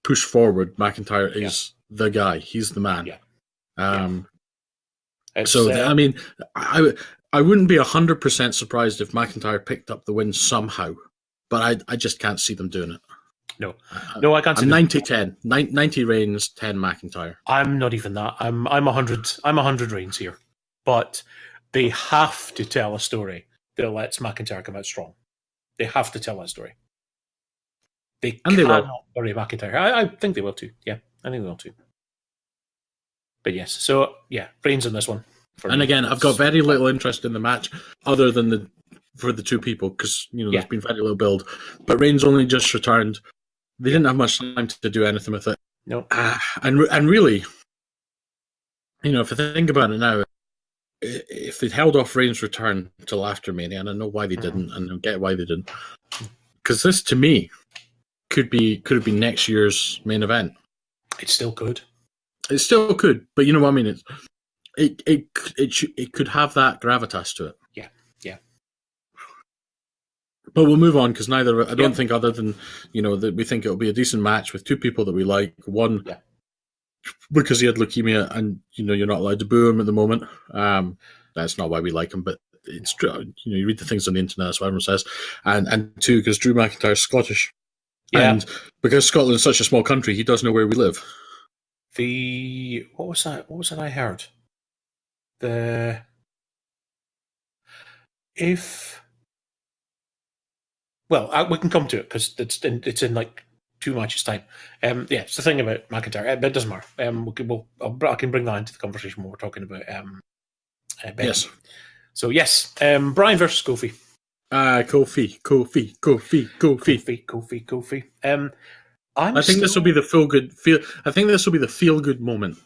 push forward, McIntyre is the guy. He's the man. Yeah. So I mean, I wouldn't be 100% surprised if McIntyre picked up the win somehow, but I just can't see them doing it. No, I can't see 90-10. 90 Reigns, 10 McIntyre. I'm not even that. I'm 100. I'm 100 Reigns here, but they have to tell a story that lets McIntyre come out strong. They have to tell that story. They cannot bury McIntyre. I think they will too. Yeah, I think they will too. But yes, so yeah, Reigns in this one. And again, I've got very little interest in the match other than for the two people because there's been very little build. But Reigns only just returned. They didn't have much time to do anything with it. No. And really, if I think about it now, if they'd held off Reigns' return till after Mania, and I know why they didn't, and I get why they didn't, because this to me could have been next year's main event. It still could. It still could, but you know what I mean. It could have that gravitas to it. Yeah. But we'll move on because I don't think other than that we think it'll be a decent match with two people that we like. One, because he had leukemia, and you're not allowed to boo him at the moment. That's not why we like him, but it's true. You read the things on the internet, that's what everyone says. And two, because Drew McIntyre's Scottish, and because Scotland's such a small country, he does know where we live. What was that? What was that I heard? We can come to it because it's in like 2 matches time. It's the thing about McIntyre, but it doesn't matter. I can bring that into the conversation when we're talking about Ben. Yes. So yes, Brian versus Kofi. Kofi. I think this will be the feel good moment.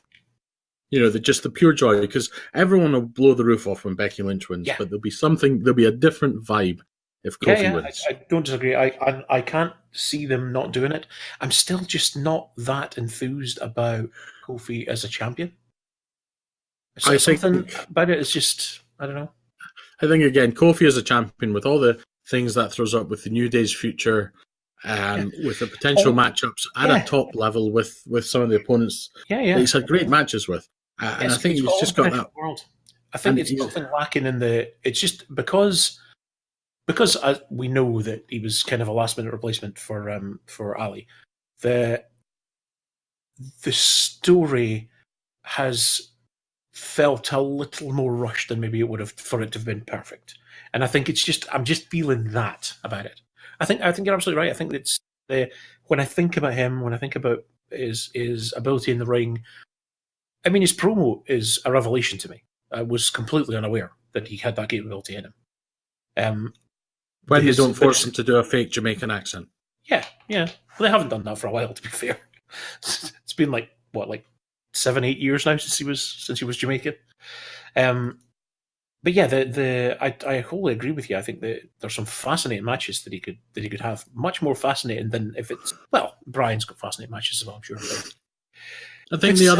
Just the pure joy, because everyone will blow the roof off when Becky Lynch wins, but there'll be a different vibe if Kofi wins. I don't disagree. I can't see them not doing it. I'm still just not that enthused about Kofi as a champion. Something about it is just, I don't know. I think, again, Kofi as a champion, with all the things that throws up with the New Day's future, with the potential matchups at a top level with some of the opponents that he's had great matches with. And I think he's just got that. I think it's nothing lacking in it's just because we know that he was kind of a last minute replacement for Ali. The story has felt a little more rushed than maybe it would have for it to have been perfect. And I think I'm just feeling that about it. I think you're absolutely right. I think it's when I think about him, when I think about his ability in the ring, I mean, his promo is a revelation to me. I was completely unaware that he had that capability in him. When they don't force him to do a fake Jamaican accent. Yeah. Well, they haven't done that for a while, to be fair. It's been like 7-8 years now since he was Jamaican. But yeah, I wholly agree with you. I think that there's some fascinating matches that he could have, much more fascinating than if it's Brian's got fascinating matches as well, I'm sure. I think the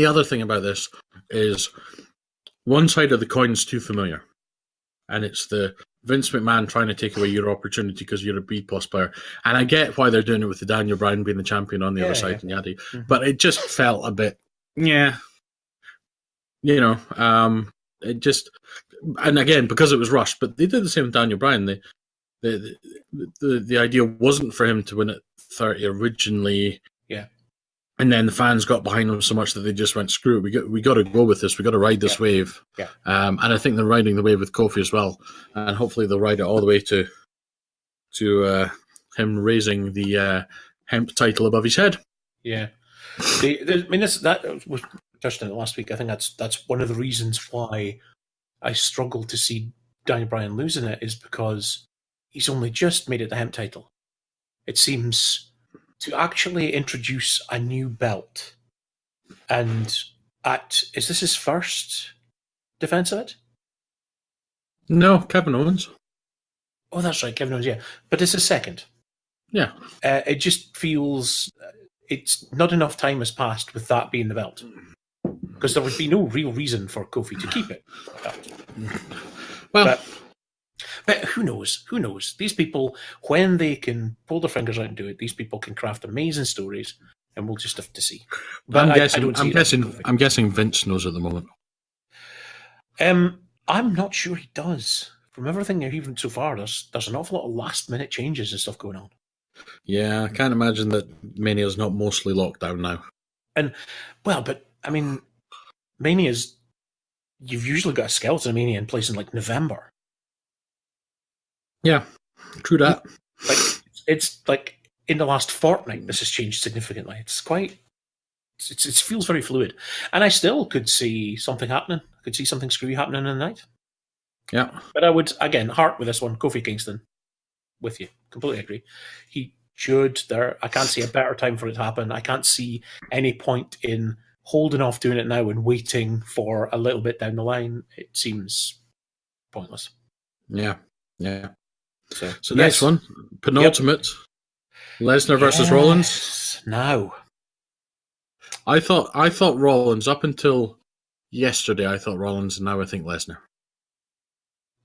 other thing about this is one side of the coin's too familiar, and it's the Vince McMahon trying to take away your opportunity because you're a B+ player. And I get why they're doing it with the Daniel Bryan being the champion on the other side and yada. But it just felt a bit, it just, and again, because it was rushed, but they did the same with Daniel Bryan. The idea wasn't for him to win at 30 originally. Yeah. And then the fans got behind him so much that they just went, screw it, we got to go with this. We got to ride this wave. Yeah. And I think they're riding the wave with Kofi as well. And hopefully they'll ride it all the way to him raising the hemp title above his head. Yeah. That was touched on it last week. I think that's one of the reasons why I struggle to see Daniel Bryan losing it, is because he's only just made it the hemp title. It seems to actually introduce a new belt, and is this his first defense of it? No, Kevin Owens. Oh, that's right, Kevin Owens. Yeah, but it's his second. Yeah, it just feels it's not enough time has passed with that being the belt, because there would be no real reason for Kofi to keep it. Well. But who knows? Who knows? These people, when they can pull their fingers out and do it, these people can craft amazing stories, and we'll just have to see. But I'm guessing Vince knows at the moment. I'm not sure he does. From everything even so far, there's an awful lot of last minute changes and stuff going on. Yeah, I can't imagine that Mania's not mostly locked down now. And but I mean, Mania's, you've usually got a skeleton Mania in place in like November. Yeah, true that. It's like in the last fortnight, this has changed significantly. It feels very fluid, and I still could see something happening. I could see something screwy happening in the night. Yeah, but I would again heart with this one. Kofi Kingston, with you, completely agree. He should. I can't see a better time for it to happen. I can't see any point in holding off doing it now and waiting for a little bit down the line. It seems pointless. Yeah. So yes. Next one, penultimate, Lesnar versus Rollins. Now, I thought Rollins up until yesterday. I thought Rollins, and now I think Lesnar.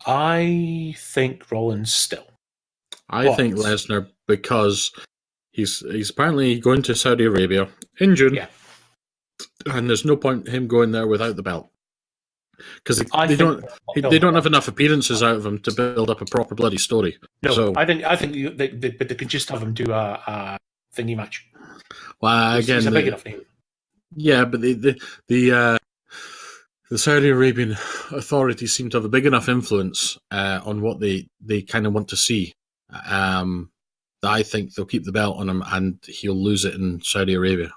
I think Rollins still. I think Lesnar, because he's apparently going to Saudi Arabia in June. Yeah. And there's no point in him going there without the belt. Because they don't have enough appearances out of him to build up a proper bloody story. No, so, I think they could just have him do a thingy match. Well, again, he's a big enough name. Yeah, but the Saudi Arabian authorities seem to have a big enough influence on what they kind of want to see. That I think they'll keep the belt on him, and he'll lose it in Saudi Arabia.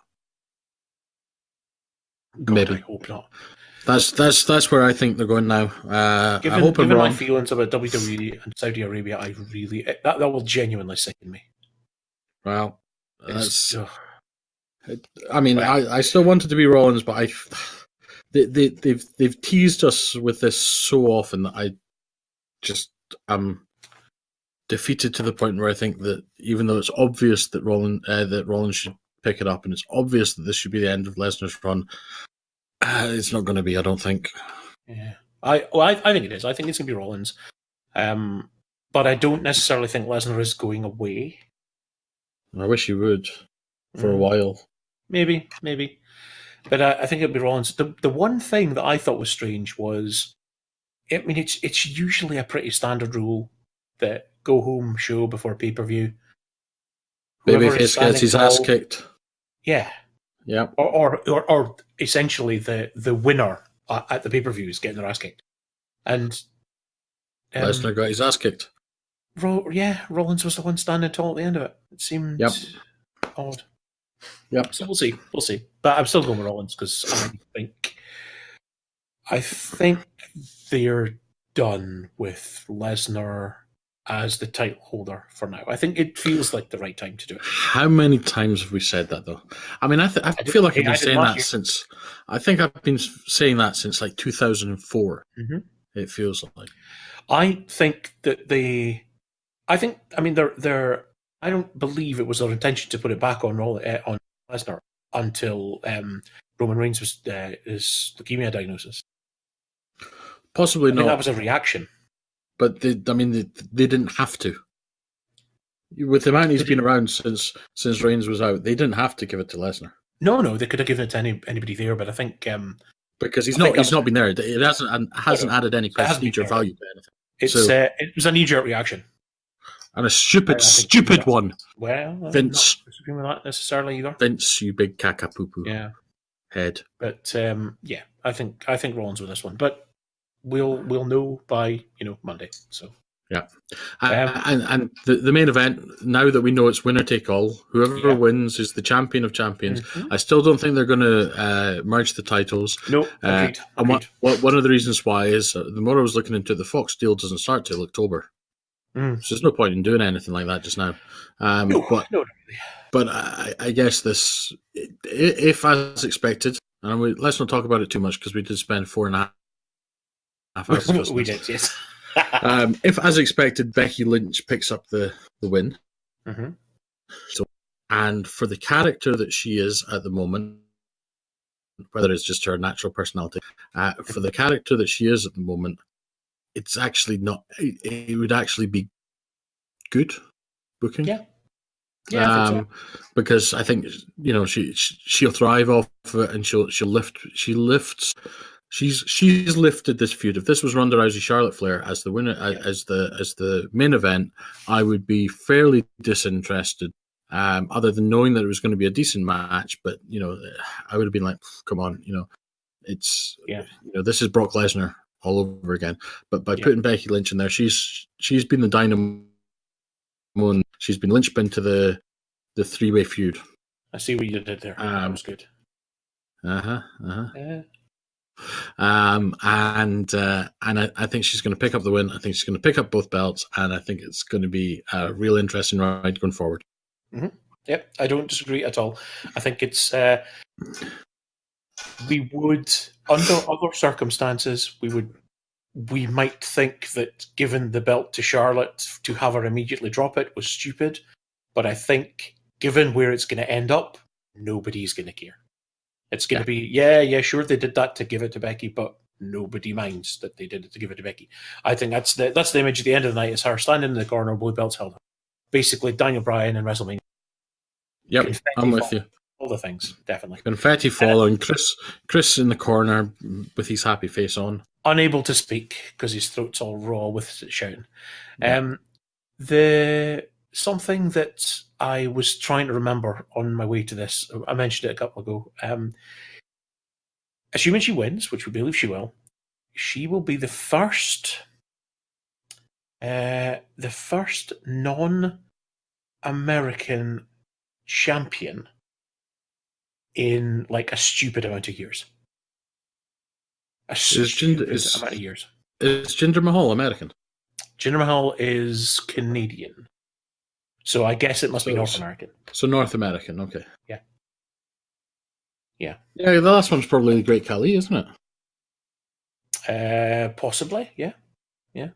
God, maybe. I hope not. That's where I think they're going now. Given my feelings about WWE and Saudi Arabia, I really that will genuinely sicken me. Well, I still want it to be Rollins, but they've teased us with this so often that I just am defeated to the point where I think that even though it's obvious that Rollins should pick it up, and it's obvious that this should be the end of Lesnar's run. It's not going to be, I don't think. Yeah, I think it is. I think it's going to be Rollins, but I don't necessarily think Lesnar is going away. I wish he would for a while. Maybe, but I think it'll be Rollins. The one thing that I thought was strange was, I mean, it's usually a pretty standard rule that go home show before pay-per-view. Babyface gets his ass kicked. Yeah. Yeah. Or essentially the winner at the pay-per-view is getting their ass kicked. And Lesnar got his ass kicked. Rollins was the one standing tall at the end of it. It seemed odd. Yep. So we'll see. But I'm still going with Rollins because I think they're done with Lesnar as the title holder for now. I think it feels like the right time to do it. How many times have we said that, though? I mean, I feel like I've been saying that since... I think I've been saying that since like 2004. Mm-hmm. It feels like. I think that they're... I don't believe it was their intention to put it back on Lesnar until Roman Reigns was his leukemia diagnosis. Possibly not. That was a reaction. But they didn't have to. With the amount he's been around since Reigns was out, they didn't have to give it to Lesnar. No, they could have given it to anybody there, but I think because he's not been there. It hasn't added any prestige or value to anything. It was a knee-jerk reaction. And a stupid one. Well, Vince. I'm not disagreeing with that necessarily either. Vince, you big caca poo poo. Yeah. Head. But I think Rollins with this one. But we'll know by Monday. So yeah. And the main event, now that we know it's winner take all, whoever wins is the champion of champions. Mm-hmm. I still don't think they're going to merge the titles. No, agreed. And one of the reasons why is the more I was looking into it, the Fox deal doesn't start till October. So there's no point in doing anything like that just now. But I guess this, if as expected, and let's not talk about it too much because we did spend 4.5 hours. We did, yes. If, as expected, Becky Lynch picks up the win. Mm-hmm. And for the character that she is at the moment, whether it's just her natural personality, for the character that she is at the moment, it's actually not. It would actually be good booking. Yeah. Yeah, I think so. Because I think she'll thrive off of it, and she'll lift. She's lifted this feud. If this was Ronda Rousey Charlotte Flair as the winner, as the main event, I would be fairly disinterested. Other than knowing that it was going to be a decent match, but I would have been like, come on, it's this is Brock Lesnar all over again. But by putting Becky Lynch in there, she's been the dynamo. And she's been linchpin to the 3-way feud. I see what you did there. That was good. And I think she's going to pick up the win. I think she's going to pick up both belts, and I think it's going to be a real interesting ride going forward. Mm-hmm. Yep, I don't disagree at all. I think it's we would, under other circumstances, we might think that giving the belt to Charlotte to have her immediately drop it was stupid, but I think given where it's going to end up, nobody's going to care. It's going to be, sure, they did that to give it to Becky, but nobody minds that they did it to give it to Becky. I think that's the image at the end of the night, is her standing in the corner, both belts held up. Basically, Daniel Bryan and WrestleMania. Yep, I'm with you. All the things, definitely. Confetti following, Chris in the corner with his happy face on. Unable to speak because his throat's all raw with shouting. Yeah. Something that I was trying to remember on my way to this, I mentioned it a couple ago. Assuming she wins, which we believe she will be the first non-American champion in like a stupid amount of years. Amount of years. Is Jinder Mahal American? Jinder Mahal is Canadian. So I guess it must be North American. So North American, okay. Yeah. Yeah, the last one's probably the Great Khali, isn't it? Possibly, yeah. Yeah.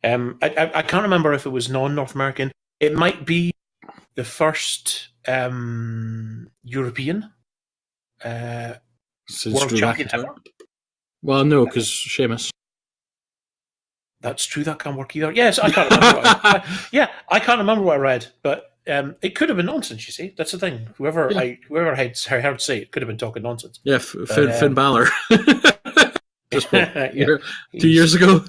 I can't remember if it was non-North American. It might be the first European world champion ever. Well, no, because Sheamus. That's true. That can't work either. Yes, I can't remember. I can't remember what I read, but it could have been nonsense. You see, that's the thing. Whoever I heard say it could have been talking nonsense. Yeah, Finn Balor. Just 2 years ago.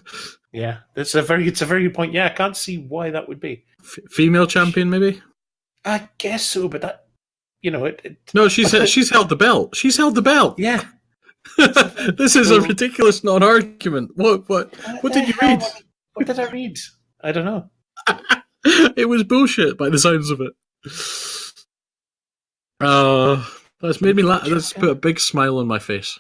Yeah, it's a very good point. Yeah, I can't see why that would be. Female champion, maybe. I guess so, but that No, she's held the belt. She's held the belt. Yeah. This is a ridiculous non-argument. What did you read? What did I read? I don't know. It was bullshit by the sounds of it. That's made me laugh. That's put a big smile on my face.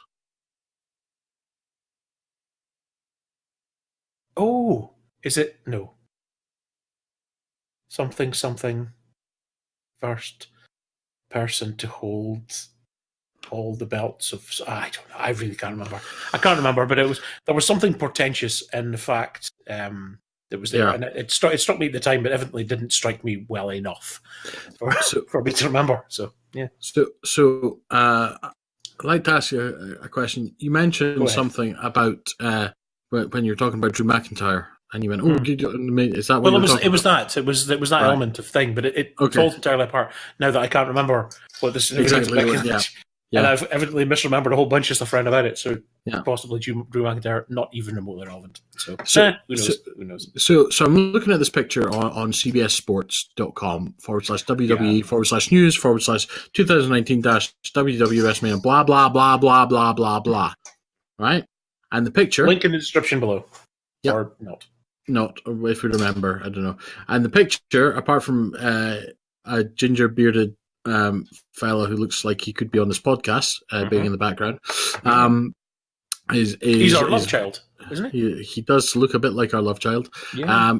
Oh, is it? No. Something. First person to hold all the belts of. I don't know. I really can't remember. I can't remember, but there was something portentous in the fact that was there, and it struck me at the time, but evidently didn't strike me well enough for me to remember. So yeah. So I'd like to ask you a question. You mentioned something about when you're talking about Drew McIntyre, and you went, "Oh, is that what?" Well, it was that right. element of thing, but it falls entirely apart now that I can't remember what this is exactly. And I've evidently misremembered a whole bunch of stuff around about it. So possibly Drew McIntyre not even remotely relevant. So who knows? So I'm looking at this picture on cbssports.com/WWE/news/2019-WWS blah blah blah blah blah blah blah. Right, and the picture link in the description below. Yep. Or not. Not, if we remember, I don't know. And the picture, apart from a ginger bearded fella who looks like he could be on this podcast, being in the background, he's our love child, isn't he? He does look a bit like our love child. Yeah.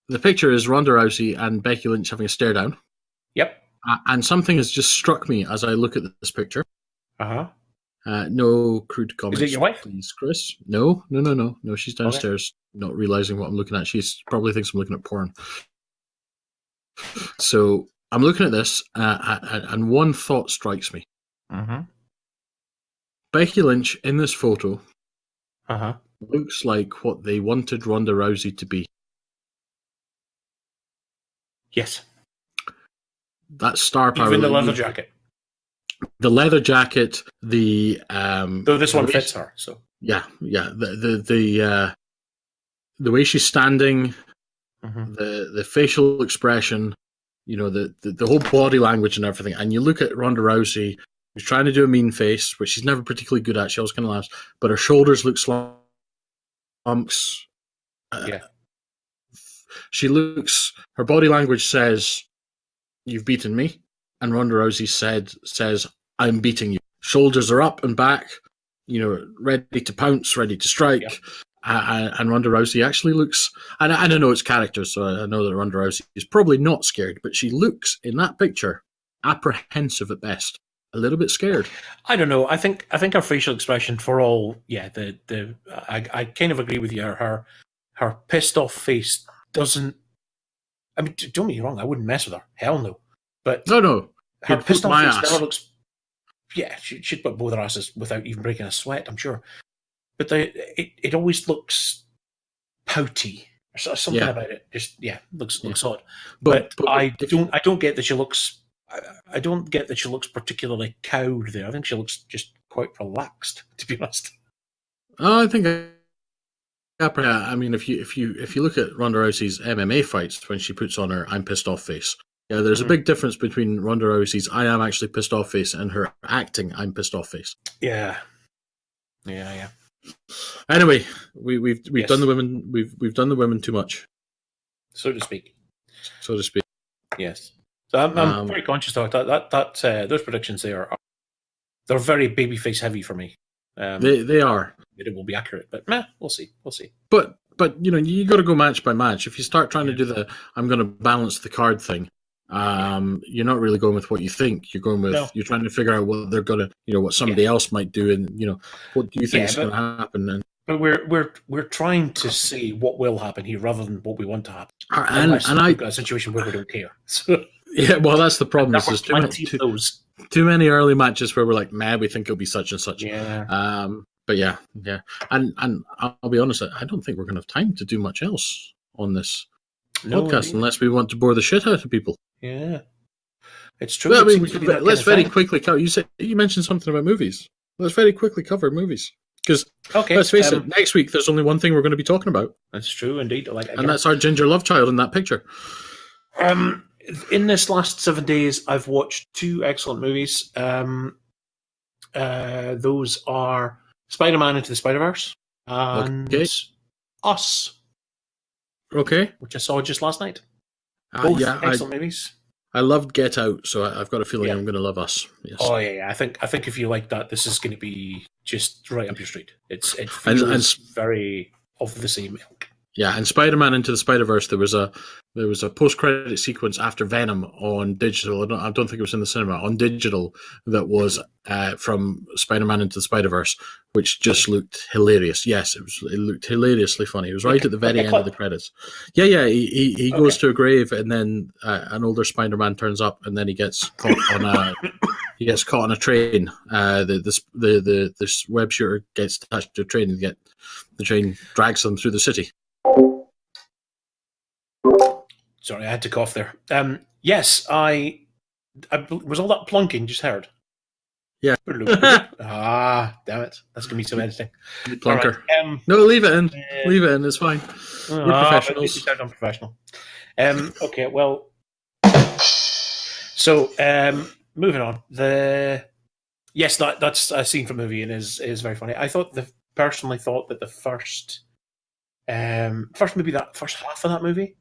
The picture is Ronda Rousey and Becky Lynch having a stare down. Yep. And something has just struck me as I look at this picture. No crude comments. Is it your wife? Please, Chris? No. She's downstairs, not realizing what I'm looking at. She probably thinks I'm looking at porn. So I'm looking at this, and one thought strikes me. Becky Lynch in this photo looks like what they wanted Ronda Rousey to be. Yes. That star power. Even the leather jacket. The leather jacket, though this one fits her, so the way she's standing, the facial expression, the whole body language and everything. And you look at Ronda Rousey, who's trying to do a mean face, which she's never particularly good at. She always kind of laughs, but her shoulders look slumps. She looks. Her body language says, "You've beaten me." And Ronda Rousey says, "I'm beating you." Shoulders are up and back, ready to pounce, ready to strike. Yeah. And Ronda Rousey actually looks, and I know it's character, so I know that Ronda Rousey is probably not scared, but she looks in that picture apprehensive at best, a little bit scared. I don't know. I think her facial expression for all, I kind of agree with you. Her pissed off face doesn't. I mean, don't get me wrong. I wouldn't mess with her. Hell no. But no, her pissed off face never looks. Yeah, she'd put both her asses without even breaking a sweat, I'm sure. But it always looks pouty or something about it. Just looks odd. But I don't get that she looks. I don't get that she looks particularly cowed there. I think she looks just quite relaxed, to be honest. I think. I mean, if you look at Ronda Rousey's MMA fights when she puts on her "I'm pissed off" face. Yeah, there's a big difference between Ronda Rousey's "I am actually pissed off" face and her acting "I'm pissed off" face. Yeah. Anyway, we've done the women. We've done the women too much, so to speak. Yes. So I'm very conscious of that. Those predictions they're very babyface heavy for me. They are. It will be accurate, but we'll see. But you got to go match by match. If you start trying to do I'm going to balance the card thing. You're not really going with what you think. You're going with you're trying to figure out what they're gonna, what somebody else might do, and what do you think is going to happen. But we're trying to see what will happen here rather than what we want to happen. And we've got a situation where we don't care. So, yeah, well, that's the problem. There's too many early matches where we're like, we think it'll be such and such. Yeah. But yeah, and I'll be honest, I don't think we're going to have time to do much else on this podcast unless we want to bore the shit out of people. Yeah, it's true. Well, I mean, let's very quickly cover. You mentioned something about movies. Let's very quickly cover movies because let's face it, next week there's only one thing we're going to be talking about. That's true, indeed. And that's our ginger love child in that picture. In this last 7 days, I've watched 2 excellent movies. Those are Spider-Man Into the Spider-Verse and Us. Okay. Which I saw just last night. Both excellent movies. I loved Get Out, so I've got a feeling I'm going to love Us. Yes. Oh yeah, I think if you like that, this is going to be just right up your street. It feels very of the same ilk. Yeah, and Spider-Man Into the Spider-Verse, there was a post-credit sequence after Venom on digital. I don't think it was in the cinema, on digital, that was from Spider-Man Into the Spider-Verse, which just looked hilarious. Yes, it looked hilariously funny. It was right at the very end of the credits. Yeah, he goes to a grave, and then an older Spider-Man turns up, and then he gets caught on a he gets caught on a train. This web shooter gets attached to a train and the train drags them through the city. Sorry, I had to cough there. Yes, I was all that plunking just heard. Yeah. Damn it. That's going to be some editing. Plunker. Right, no, leave it in. Leave it in. It's fine. We're professionals. You sound unprofessional. Okay, well. So, moving on. Yes, that's a scene from the movie and is very funny. I personally thought that the first maybe that first half of that movie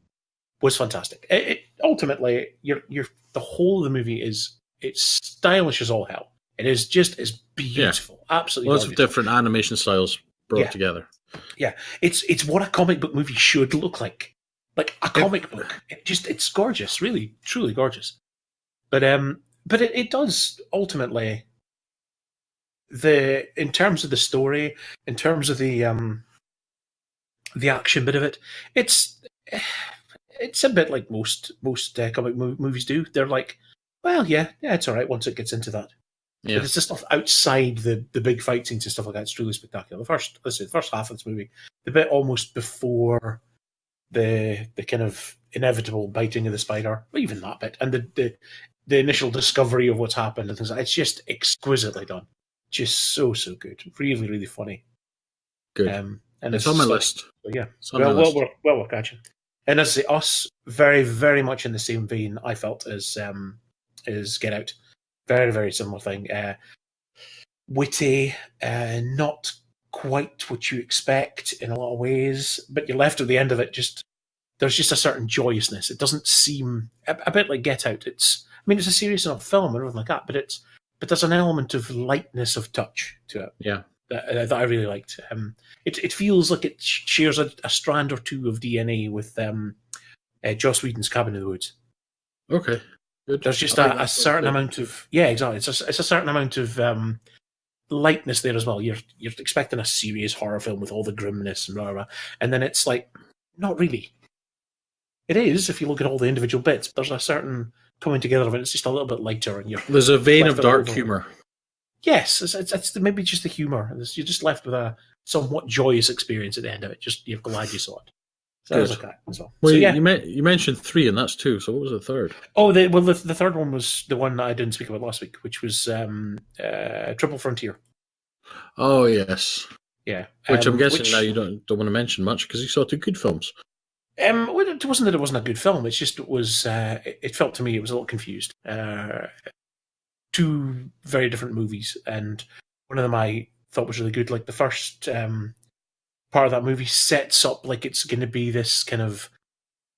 was fantastic. It ultimately, the whole of the movie it's stylish as all hell. It is beautiful, absolutely. Lots of different animation styles brought together. Yeah, it's what a comic book movie should look like a comic book. It's gorgeous, really, truly gorgeous. But it does ultimately in terms of the story, in terms of the action bit of it, it's a bit like most comic movies do. They're like, well, yeah, it's all right once it gets into that. Yeah. But it's the stuff outside the big fight scenes and stuff like that. It's truly spectacular. The first half of this movie, the bit almost before the kind of inevitable biting of the spider, or even that bit, and the initial discovery of what's happened and things like that, it's just exquisitely done. Just so good. Really, really funny. Good. And it's on my list. So yeah. Well, we're catching. And as I say, us very, very much in the same vein, I felt as Get Out. Very, very similar thing. Witty, not quite what you expect in a lot of ways, but you're left at the end of it. There's just a certain joyousness. It doesn't seem a bit like Get Out. It's a serious enough film and everything like that, but there's an element of lightness of touch to it. Yeah, that I really liked. It feels like it shares a strand or two of DNA with Joss Whedon's Cabin in the Woods. Okay. Good. There's just a certain amount of exactly. It's a certain amount of lightness there as well. You're expecting a serious horror film with all the grimness and blah blah, and then it's like not really. It is if you look at all the individual bits. But there's a certain coming together of it. It's just a little bit lighter, and there's a vein of dark humor. Yes, it's maybe just the humor. You're just left with a somewhat joyous experience at the end of it. Just you're glad you saw it. So Good. As well. Well, so, yeah. you mentioned 3, and that's 2. So what was the third? Oh, the third one was the one that I didn't speak about last week, which was Triple Frontier. Oh yes, yeah. Which I'm guessing now you don't want to mention much because you saw 2 good films. Well, it wasn't that it wasn't a good film. It's just it was. It felt to me it was a little confused. 2 very different movies, and one of them I thought was really good. Like the first part of that movie sets up like it's going to be this kind of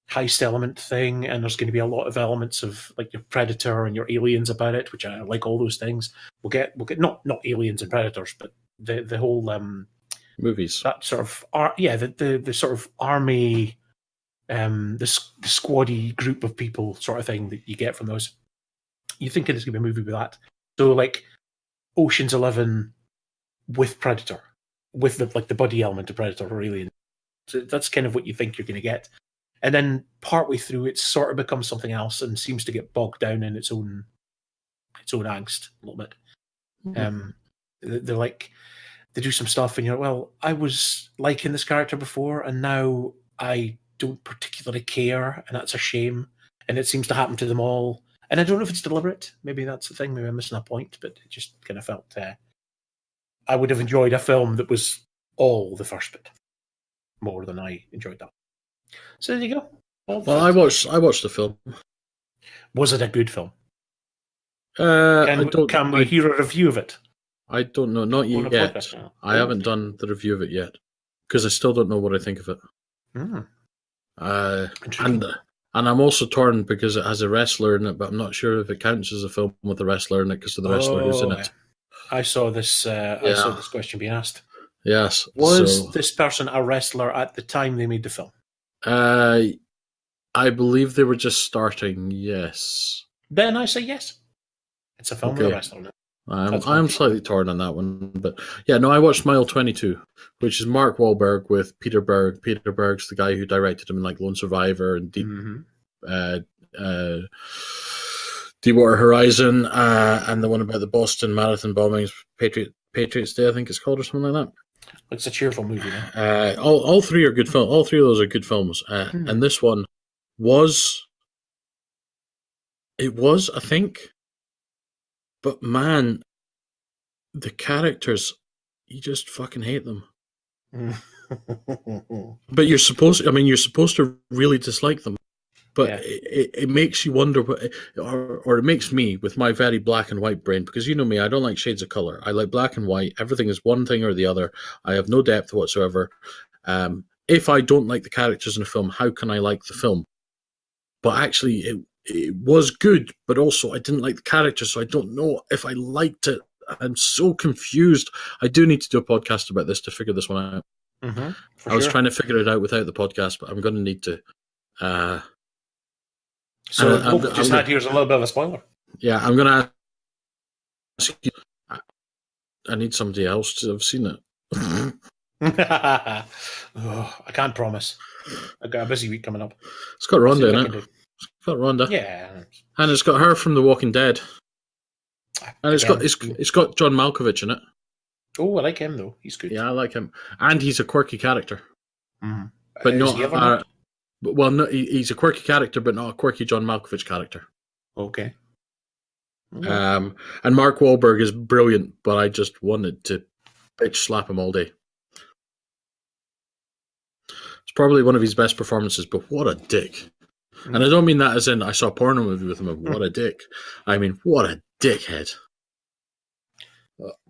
heist element thing, and there's going to be a lot of elements of like your Predator and your aliens about it, which I like all those things. We'll get not aliens and Predators, but the whole movies, that sort of the sort of army, the squaddy group of people sort of thing that you get from those. You think it's going to be a movie with that, so like Ocean's 11 with Predator, with the buddy element of Predator or Alien. So that's kind of what you think you're going to get. And then partway through, it sort of becomes something else and seems to get bogged down in its own angst a little bit. Mm-hmm. They do some stuff, and you're like, well, I was liking this character before, and now I don't particularly care, and that's a shame. And it seems to happen to them all. And I don't know if it's deliberate. Maybe that's the thing. Maybe I'm missing a point, but it just kind of felt I would have enjoyed a film that was all the first bit more than I enjoyed that. So there you go. Well, I watched the film. Was it a good film? Can we hear a review of it? I don't know. Not yet. I haven't done the review of it yet because I still don't know what I think of it. And I'm also torn because it has a wrestler in it, but I'm not sure if it counts as a film with a wrestler in it because of the wrestler who's in it. I saw this. I saw this question being asked. Yes. Was this person a wrestler at the time they made the film? I believe they were just starting. Yes. Then I say yes. It's a film with a wrestler. I'm slightly torn on that one, but yeah, no, I watched Mile 22, which is Mark Wahlberg with Peter Berg. Peter Berg's the guy who directed him in like Lone Survivor and Deepwater Horizon, and the one about the Boston Marathon bombings, Patriots Day, I think it's called, or something like that. It's a cheerful movie. Then. All three are good films. All three of those are good films. And this one was, I think, but man, the characters, you just fucking hate them. But you're supposed to really dislike them. But it makes you wonder, or it makes me, with my very black and white brain, because you know me, I don't like shades of color. I like black and white. Everything is one thing or the other. I have no depth whatsoever. If I don't like the characters in a film, how can I like the film? But actually, it was good, but also I didn't like the characters, so I don't know if I liked it. I'm so confused. I do need to do a podcast about this to figure this one out. I was trying to figure it out without the podcast, but I'm going to need to. So what we just had here is a little bit of a spoiler. Yeah, I'm going to ask you. I need somebody else to have seen it. I can't promise. I've got a busy week coming up. It's got Rhonda in it. It's got Rhonda. Yeah. And it's got her from The Walking Dead. And it's got John Malkovich in it. Oh, I like him though. He's good. Yeah, I like him. And he's a quirky character. But not. Well, no, he's a quirky character, but not a quirky John Malkovich character. Okay. And Mark Wahlberg is brilliant, but I just wanted to bitch slap him all day. It's probably one of his best performances, but what a dick. And I don't mean that as in I saw a porno movie with him and what a dick. I mean, what a dickhead.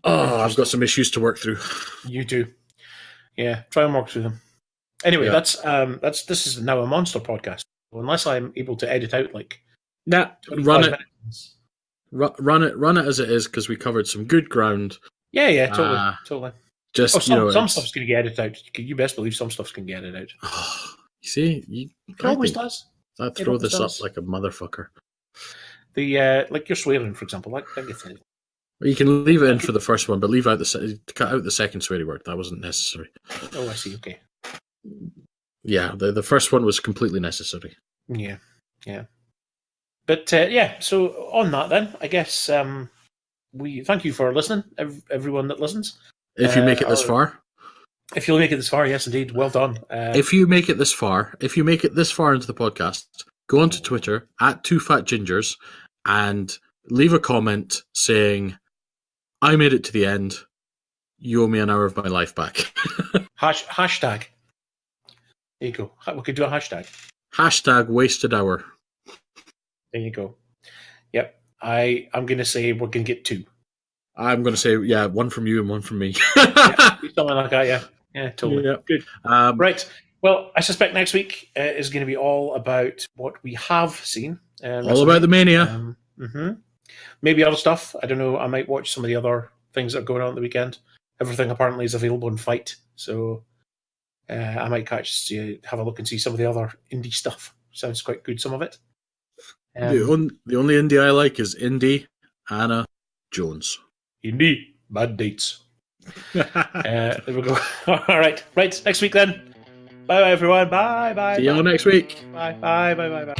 I've got some issues to work through. You do. Yeah, try and work through them. Anyway, this is now a monster podcast. Unless I'm able to edit out run it as it is, because we covered some good ground. Yeah, totally. Just some stuff's going to get edited out. You best believe some stuff's going to get edited out. You see, it always does. I throw this up like a motherfucker. The like you're swearing, for example, like I get it. You can leave it in for the first one, but cut out the second sweary word. That wasn't necessary. Oh, I see. Okay. Yeah, the first one was completely necessary. Yeah. But so on that then, I guess we thank you for listening, everyone that listens. If you make it this far. If you'll make it this far, yes, indeed. Well done. If you make it this far into the podcast, go onto Twitter @2fatgingers and leave a comment saying, "I made it to the end. You owe me an hour of my life back." Hashtag. There you go. We could do a hashtag. Hashtag wasted hour. There you go. Yep. I'm going to say we're going to get 2. I'm going to say, one from you and one from me. Something like that, yeah. Yeah, totally. Yeah. Good. Right. Well, I suspect next week is going to be all about what we have seen. All about the mania. Maybe other stuff. I don't know. I might watch some of the other things that are going on the weekend. Everything apparently is available in Fight. So I might have a look and see some of the other indie stuff. Sounds quite good, some of it. The only indie I like is Indiana Jones. Indie, bad dates. There we go. All right. Next week then. Bye, everyone. Bye. See you all next week. Bye.